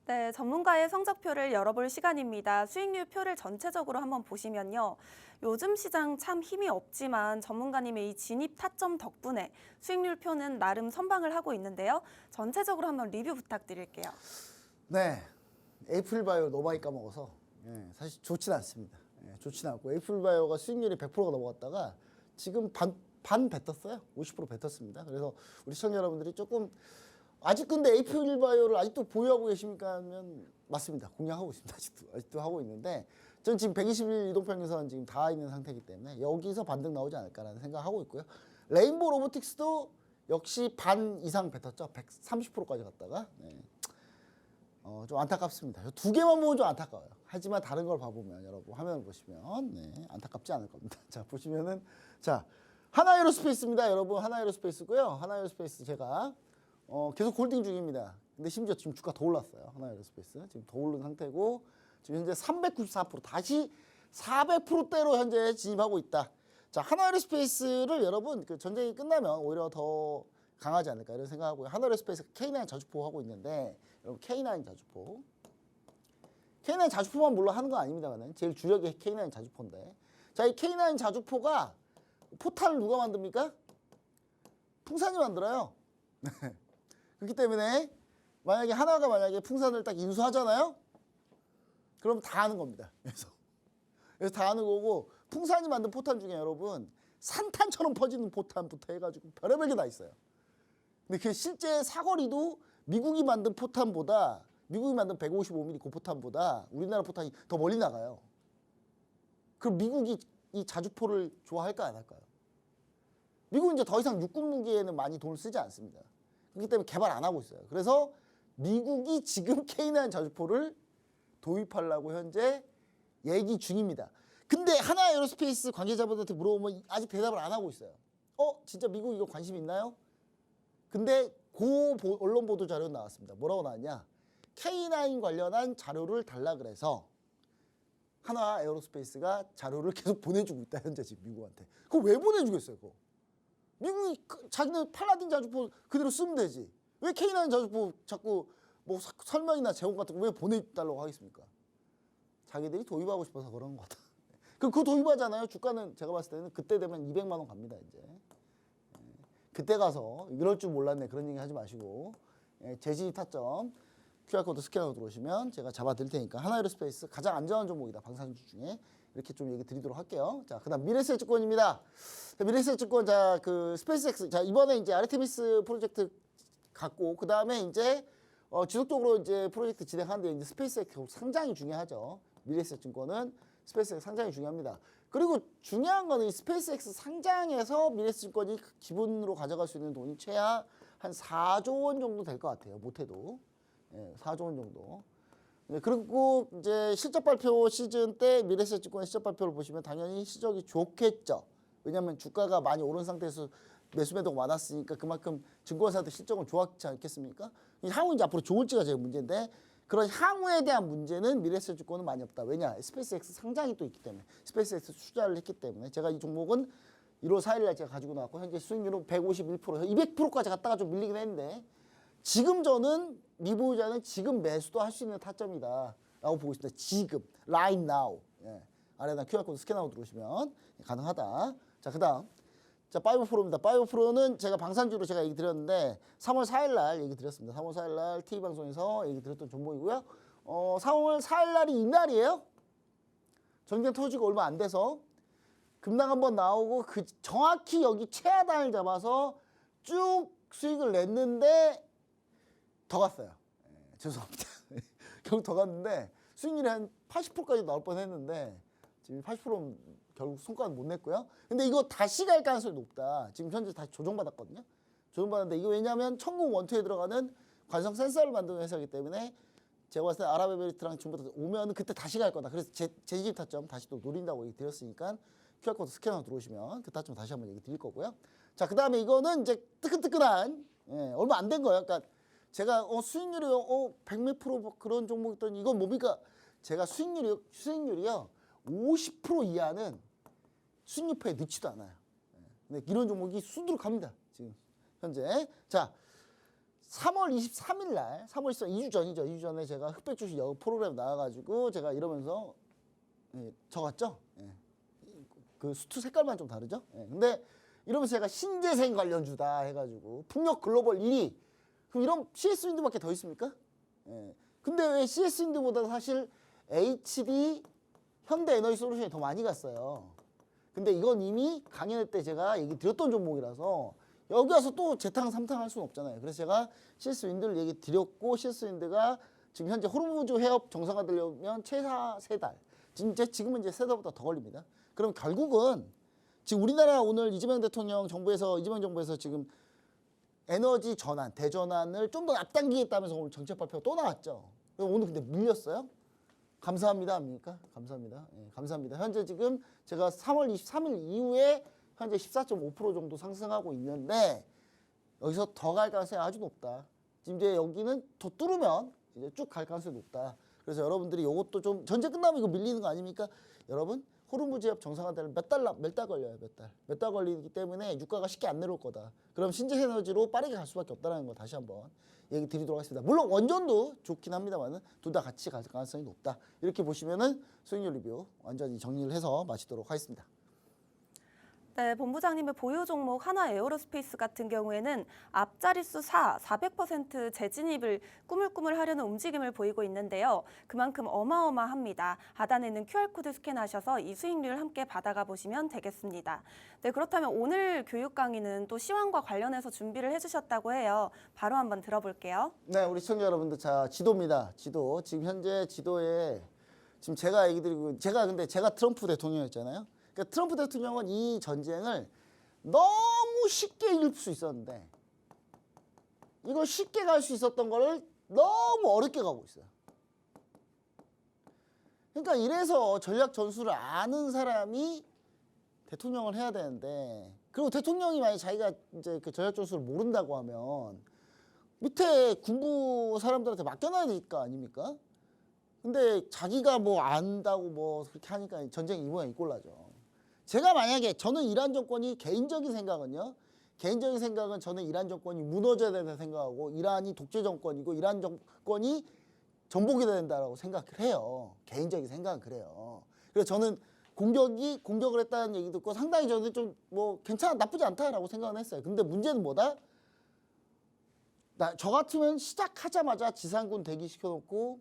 네, 전문가의 성적표를 열어볼 시간입니다. 수익률 표를 전체적으로 한번 보시면요. 요즘 시장 참 힘이 없지만 전문가님의 이 진입 타점 덕분에 수익률 표는 나름 선방을 하고 있는데요. 전체적으로 한번 리뷰 부탁드릴게요. 네, 에이프릴바이오 너무 많이 까먹어서 사실 좋진 않습니다. 좋진 않고 에이프릴바이오가 수익률이 100%가 넘어갔다가 지금 반 뱉었어요. 50% 뱉었습니다. 그래서 우리 시청자 여러분들이 조금 아직 근데 에이프릴바이오를 아직도 보유하고 계십니까 하면 맞습니다. 공략하고 있습니다. 아직도 하고 있는데 전 지금 120일 이동평균선 지금 다 있는 상태이기 때문에 여기서 반등 나오지 않을까라는 생각하고 있고요. 레인보우 로보틱스도 역시 반 이상 뱉었죠. 130%까지 갔다가 좀 안타깝습니다. 두 개만 보면 좀 안타까워요. 하지만 다른 걸 봐보면 여러분 화면을 보시면 안타깝지 않을 겁니다. 자 보시면은 자 하나에로스페이스입니다. 여러분 하나에로스페이스고요. 하나에로스페이스 제가 계속 홀딩 중입니다. 근데 심지어 지금 주가 더 올랐어요. 하나에로스페이스 지금 더 오른 상태고 지금 현재 394% 다시 400%대로 현재 진입하고 있다. 자 하나에로스페이스를 여러분 그 전쟁이 끝나면 오히려 더 강하지 않을까 이런 생각하고요. 하나에로스페이스가 K9 자주포 하고 있는데 여러분 K9 자주포 K9 자주포만 물론 하는 건 아닙니다만 제일 주력이 K9 자주포인데 자 이 K9 자주포가 포탄을 누가 만듭니까? 풍산이 만들어요. 그렇기 때문에 만약에 하나가 만약에 풍산을 딱 인수하잖아요. 그럼 다 하는 겁니다. 그래서 다 하는 거고 풍산이 만든 포탄 중에 여러분 산탄처럼 퍼지는 포탄부터 해가지고 별의별 게 다 있어요. 근데 그 실제 사거리도 미국이 만든 포탄보다 미국이 만든 155mm 고포탄보다 우리나라 포탄이 더 멀리 나가요. 그럼 미국이 이 자주포를 좋아할까 안 할까요? 미국은 이제 더 이상 육군 무기에는 많이 돈을 쓰지 않습니다. 그렇기 때문에 개발 안 하고 있어요. 그래서 미국이 지금 K9 자주포를 도입하려고 현재 얘기 중입니다. 근데 하나에어로스페이스 관계자분들한테 물어보면 아직 대답을 안 하고 있어요. 진짜 미국 이거 관심 있나요? 근데 언론 보도 자료 나왔습니다. 뭐라고 나왔냐? K9 관련한 자료를 달라 그래서 하나에어로스페이스가 자료를 계속 보내주고 있다 현재 지금 미국한테. 그거 왜 보내주겠어요? 그거? 미국이 자기는 팔라딘 자주포 그대로 쓰면 되지. 왜 K9 자주포 자꾸 뭐 설명이나 제공 같은 거 왜 보내달라고 하겠습니까? 자기들이 도입하고 싶어서 그런 거다. 그거 도입하잖아요. 주가는 제가 봤을 때는 그때 되면 200만 원 갑니다 이제. 그때 가서 이럴 줄 몰랐네 그런 얘기 하지 마시고 재진입 타점 QR코드 스캔하고 들어오시면 제가 잡아드릴 테니까 하나에어로스페이스 가장 안전한 종목이다. 방산주 중에 이렇게 좀 얘기 드리도록 할게요. 자, 그다음 미래에셋증권입니다. 미래에셋증권 자 그 스페이스X 자 이번에 이제 아르테미스 프로젝트 갖고 그 다음에 이제 지속적으로 이제 프로젝트 진행하는데 이제 스페이스X 상장이 중요하죠. 미래에셋증권은 스페이스X 상장이 중요합니다. 그리고 중요한 거는 이 스페이스X 상장에서 미래에셋증권이 기본으로 가져갈 수 있는 돈이 최하 한 4조 원 정도 될 것 같아요. 못해도 4조 원 정도. 그리고 이제 실적 발표 시즌 때 미래에셋증권의 실적 발표를 보시면 당연히 실적이 좋겠죠. 왜냐하면 주가가 많이 오른 상태에서 매수 매도가 많았으니까 그만큼 증권사들 실적은 좋았지 않겠습니까? 향후 이제 앞으로 좋을지가 제일 문제인데 그런 향후에 대한 문제는 미래에셋증권은 많이 없다. 왜냐? 스페이스X 상장이 또 있기 때문에 스페이스X 투자를 했기 때문에 제가 이 종목은 1월 4일 날 제가 가지고 나왔고 현재 수익률은 151%, 200%까지 갔다가 좀 밀리긴 했는데 지금 저는 미보유자는 지금 매수도 할 수 있는 타점이다 라고 보고 있습니다. 지금 right now 아래다 QR코드 스캔하고 들어오시면 가능하다. 자 그다음 자 파이브프로입니다. 파이브프로는 제가 방산주로 제가 얘기 드렸는데 3월 4일 날 얘기 드렸습니다. 3월 4일 날 TV방송에서 얘기 드렸던 종목이고요. 3월 4일 날이 이날이에요. 전쟁 터지고 얼마 안 돼서 급락 한번 나오고 그 정확히 여기 최하단을 잡아서 쭉 수익을 냈는데 더 갔어요. 죄송합니다. 결국 더 갔는데 수익률이 한 80%까지 나올 뻔했는데 지금 80%는 결국 손가락 못 냈고요. 근데 이거 다시 갈 가능성이 높다. 지금 현재 다시 조정받았거든요. 조정받았는데 이거 왜냐하면 천국 원투에 들어가는 관성 센서를 만드는 회사이기 때문에 제가 봤을 때 아랍에미리트랑 중부터 오면 그때 다시 갈 거다. 그래서 재집 타점 다시 또 노린다고 얘기 드렸으니까 QR코드 스캐너 들어오시면 그 타점 다시 한번 얘기 드릴 거고요. 자, 그 다음에 이거는 이제 뜨끈뜨끈한 얼마 안 된 거예요. 그러니까 제가 수익률이 100몇 프로 그런 종목 있더니 이건 뭡니까? 제가 수익률이요 50% 이하는 수익률표에 넣지도 않아요. 근데 이런 종목이 수두룩합니다. 지금 현재 자 3월 23일 날, 3월 24일 2주 전이죠. 2주 전에 제가 흑백 주식 영어 프로그램 나와가지고 제가 이러면서 적었죠. 그 수트 색깔만 좀 다르죠. 근데 이러면서 제가 신재생 관련주다 해가지고 풍력 글로벌 1위. 그럼 이런 CS 윈드밖에 더 있습니까? 근데 왜 CS 윈드보다 사실 HD 현대에너지솔루션이 더 많이 갔어요. 근데 이건 이미 강연 때 제가 얘기 드렸던 종목이라서 여기 와서 또 재탕 삼탕 할 수는 없잖아요. 그래서 제가 CS 윈드를 얘기 드렸고, CS 윈드가 지금 현재 호르무즈 해협 정상화되려면 최하 3달. 지금은 이제 3달보다 더 걸립니다. 그럼 결국은 지금 우리나라 오늘 이재명 대통령 정부에서, 이재명 정부에서 지금 에너지 전환, 대전환을 좀 더 앞당기겠다면서 오늘 정책 발표가 또 나왔죠. 오늘 근데 밀렸어요. 감사합니다 합니까? 감사합니다. 감사합니다. 현재 지금 제가 3월 23일 이후에 현재 14.5% 정도 상승하고 있는데 여기서 더 갈 가능성이 아주 높다. 지금 이제 여기는 더 뚫으면 이제 쭉 갈 가능성이 높다. 그래서 여러분들이 이것도 좀 전쟁 끝나면 이거 밀리는 거 아닙니까? 여러분 호르무즈 해협 정상화되면 몇 달 걸려요. 몇 달 걸리기 때문에 유가가 쉽게 안 내려올 거다. 그럼 신재에너지로 빠르게 갈 수밖에 없다는 거 다시 한번 얘기 드리도록 하겠습니다. 물론 원전도 좋긴 합니다만은 둘 다 같이 갈 가능성이 높다. 이렇게 보시면은 수익률 리뷰 완전히 정리를 해서 마치도록 하겠습니다. 네, 본부장님의 보유 종목 하나 에어로스페이스 같은 경우에는 앞자릿수 400% 재진입을 꾸물꾸물 하려는 움직임을 보이고 있는데요. 그만큼 어마어마합니다. 하단에 있는 QR코드 스캔하셔서 이 수익률 함께 받아가 보시면 되겠습니다. 네, 그렇다면 오늘 교육 강의는 또 시황과 관련해서 준비를 해주셨다고 해요. 바로 한번 들어볼게요. 네, 우리 시청자 여러분들, 자 지도입니다. 지도. 지금 현재 지도에 지금 제가 얘기 드리고 제가 트럼프 대통령이었잖아요. 그러니까 트럼프 대통령은 이 전쟁을 너무 쉽게 이길 수 있었는데 이걸 쉽게 갈 수 있었던 거를 너무 어렵게 가고 있어요. 그러니까 이래서 전략 전술을 아는 사람이 대통령을 해야 되는데, 그리고 대통령이 만약 자기가 이제 그 전략 전술을 모른다고 하면 밑에 군부 사람들한테 맡겨놔야 될 거 아닙니까? 근데 자기가 뭐 안다고 뭐 그렇게 하니까 전쟁이 이 모양 이 꼴나죠. 제가 만약에 저는 이란 정권이 개인적인 생각은 저는 이란 정권이 무너져야 된다 생각하고 이란이 독재 정권이고 이란 정권이 전복이 된다라고 생각을 해요. 개인적인 생각은 그래요. 그래서 저는 공격을 했다는 얘기 듣고 상당히 저는 좀 뭐 괜찮아, 나쁘지 않다라고 생각은 했어요. 근데 문제는 뭐다? 저 같으면 시작하자마자 지상군 대기시켜놓고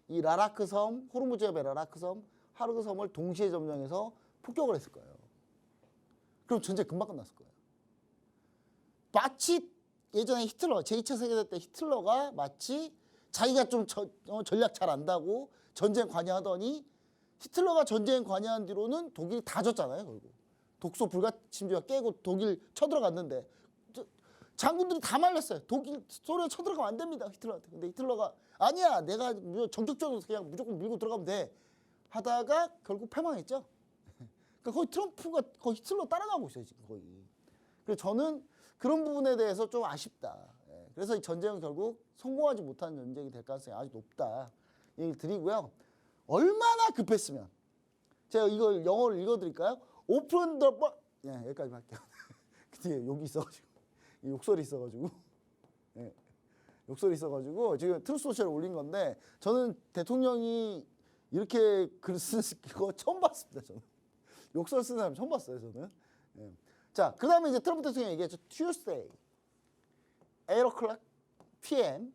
이 라라크 섬, 호르무즈 해협의 라라크 섬, 하르그 섬을 동시에 점령해서 폭격을 했을 거예요. 그럼 전쟁 금방 끝났을 거예요. 마치 예전에 히틀러, 제2차 세계대전 때 히틀러가 마치 자기가 좀 전략 잘 안다고 전쟁 관여하더니 히틀러가 전쟁 관여한 뒤로는 독일이 다 졌잖아요. 결국 독소 불가침주가 깨고 독일 쳐들어갔는데 장군들이 다 말렸어요. 소련 쳐들어가면 안 됩니다, 히틀러한테. 근데 히틀러가 아니야, 내가 전격적으로 그냥 무조건 밀고 들어가면 돼 하다가 결국 패망했죠. 그러니까 거의 트럼프가 거의 히틀러 따라가고 있어요, 지금 거의. 그래서 저는 그런 부분에 대해서 좀 아쉽다. 그래서 이 전쟁은 결국 성공하지 못한 전쟁이 될 가능성이 아주 높다. 얘기를 드리고요. 얼마나 급했으면 제가 이걸 영어로 읽어드릴까요? Open the door. 여기까지 할게요. 그 뒤에 욕이 있어가지고 욕설이 있어가지고 욕설이 있어가지고 지금 트루소셜에 올린 건데 저는 대통령이 이렇게 글 쓰는 거 처음 봤습니다. 저는 욕설 쓰는 사람 처음 봤어요. 저는. 자, 그 다음에 이제 트럼프 대통령이 얘기했죠. Tuesday, 8 o'clock PM.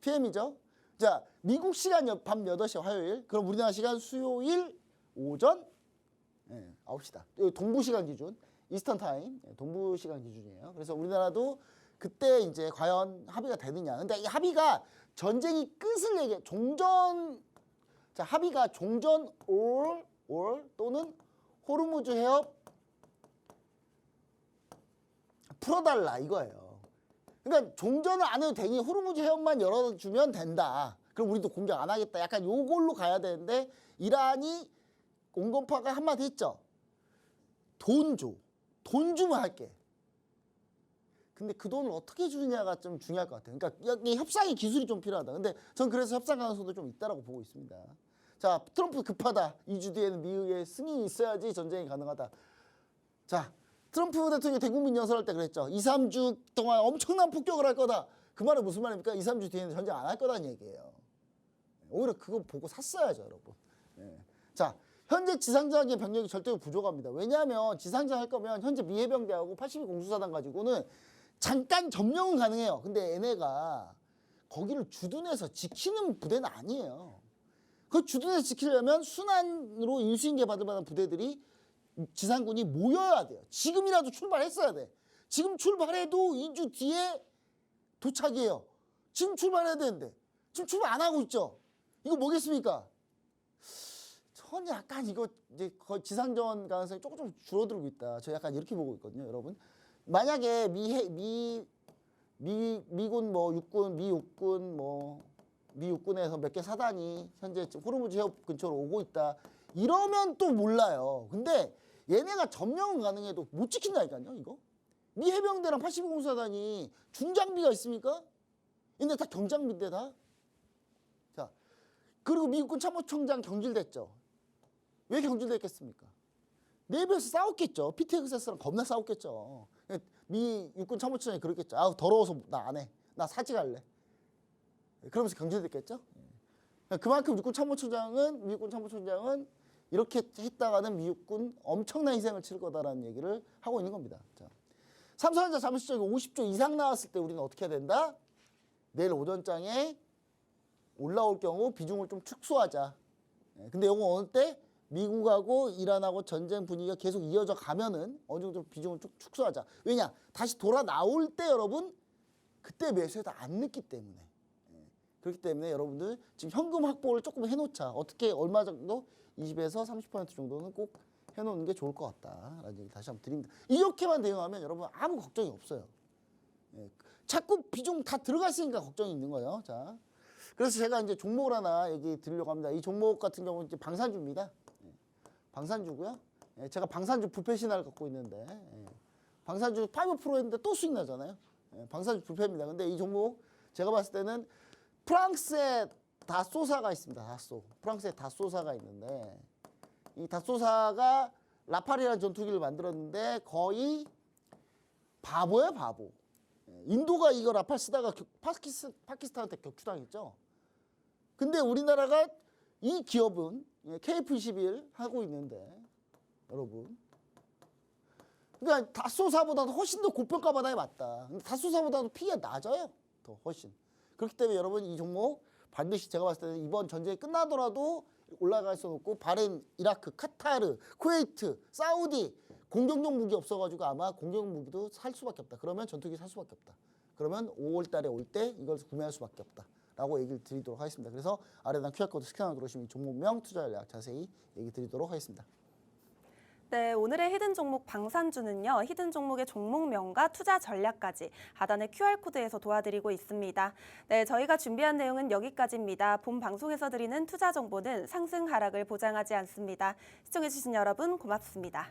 PM이죠. 자, 미국 시간 밤 8시 화요일. 그럼 우리나라 시간 수요일 오전 9시다. 동부 시간 기준, 이스턴 타임, 동부 시간 기준이에요. 그래서 우리나라도 그때 이제 과연 합의가 되느냐. 근데 이 합의가 전쟁이 끝을 합의가 종전 or 또는 호르무즈 해협 풀어달라 이거예요. 그러니까 종전을 안 해도 되니 호르무즈 해협만 열어주면 된다. 그럼 우리도 공격 안 하겠다. 약간 요걸로 가야 되는데 이란이 온건파가 한마디 했죠. 돈 줘. 돈 주면 할게. 근데 그 돈을 어떻게 주느냐가 좀 중요할 것 같아요. 그러니까 이 협상의 기술이 좀 필요하다. 근데 전 그래서 협상 가능성도 좀 있다라고 보고 있습니다. 자, 트럼프 급하다. 2주 뒤에는 미국의 승인이 있어야지 전쟁이 가능하다. 자, 트럼프 대통령이 대국민 연설할 때 그랬죠. 2, 3주 동안 엄청난 폭격을 할 거다. 그 말은 무슨 말입니까? 2, 3주 뒤에는 전쟁 안 할 거다는 얘기예요. 오히려 그거 보고 샀어야죠, 여러분. 예. 자, 현재 지상전의 병력이 절대로 부족합니다. 왜냐하면 지상전 할 거면 현재 미 해병대하고 82 공수사단 가지고는 잠깐 점령은 가능해요. 근데 얘네가 거기를 주둔해서 지키는 부대는 아니에요. 그 주둔해서 지키려면 순환으로 인수인계 받을 만한 부대들이 지상군이 모여야 돼요. 지금이라도 출발했어야 돼. 지금 출발해도 2주 뒤에 도착이에요. 지금 출발해야 되는데 지금 출발 안 하고 있죠. 이거 뭐겠습니까? 저는 약간 이거 이제 거의 지상전 가능성이 조금 줄어들고 있다. 저 약간 이렇게 보고 있거든요, 여러분. 만약에 미군 뭐 육군, 미 육군에서 몇 개 사단이 현재 호르무즈 해협 근처로 오고 있다. 이러면 또 몰라요. 근데 얘네가 점령은 가능해도 못 지킨다니까요, 이거. 미 해병대랑 82 공수사단이 중장비가 있습니까? 얘네 다 경장비인데 다. 자, 그리고 미국군 참모총장 경질됐죠. 왜 경질됐겠습니까? 내부에서 싸웠겠죠. PTXS랑 겁나 싸웠겠죠. 미 육군 참모총장이 그랬겠죠. 아우 더러워서 나 안 해. 나 사직할래. 그러면서 경질됐겠죠. 그만큼 미국군 참모총장은 이렇게 했다가는 미국군 엄청난 희생을 치를 거다라는 얘기를 하고 있는 겁니다. 자, 삼성전자 자본시장이 50조 이상 나왔을 때 우리는 어떻게 해야 된다? 내일 오전장에 올라올 경우 비중을 좀 축소하자. 근데 이거 어느 때? 미국하고 이란하고 전쟁 분위기가 계속 이어져 가면은 어느 정도 비중을 좀 축소하자. 왜냐? 다시 돌아 나올 때 여러분 그때 매수해도 안 늦기 때문에. 그렇기 때문에 여러분들 지금 현금 확보를 조금 해놓자. 어떻게 얼마 정도? 20에서 30% 정도는 꼭 해놓는 게 좋을 것 같다라는 얘기 다시 한번 드립니다. 이렇게만 대응하면 여러분 아무 걱정이 없어요. 자꾸 비중 다 들어갔으니까 걱정이 있는 거예요. 자, 그래서 제가 이제 종목을 하나 얘기 드리려고 합니다. 이 종목 같은 경우는 이제 방산주입니다. 방산주고요. 제가 방산주 부패 신화를 갖고 있는데 방산주 5%였는데 또 수익 나잖아요. 방산주 부패입니다. 근데 이 종목 제가 봤을 때는 프랑스의 다쏘사가 있습니다. 다쏘. 프랑스의 다쏘사가 있는데 이 다쏘사가 라팔이라는 전투기를 만들었는데 거의 바보예요, 바보. 인도가 이거 라팔 쓰다가 파키스탄한테 격추당했죠. 근데 우리나라가 이 기업은 KF-21 하고 있는데 여러분 그러니까 다쏘사보다도 훨씬 더 고평가 바다에 맞다. 근데 다쏘사보다도 피해가 낮아요. 더 훨씬. 그렇기 때문에 여러분 이 종목 반드시 제가 봤을 때는 이번 전쟁이 끝나더라도 올라갈 수 없고 바레인, 이라크, 카타르, 쿠웨이트, 사우디 공격용 무기 없어가지고 아마 공격용 무기도 살 수밖에 없다. 그러면 전투기 살 수밖에 없다. 그러면 5월 달에 올 때 이걸 구매할 수밖에 없다. 라고 얘기를 드리도록 하겠습니다. 그래서 아래단 QR코드 스캔하고 들어오시면 종목명, 투자 전략 자세히 얘기 드리도록 하겠습니다. 네, 오늘의 히든 종목 방산주는요. 히든 종목의 종목명과 투자 전략까지 하단의 QR코드에서 도와드리고 있습니다. 네, 저희가 준비한 내용은 여기까지입니다. 본 방송에서 드리는 투자 정보는 상승 하락을 보장하지 않습니다. 시청해주신 여러분 고맙습니다.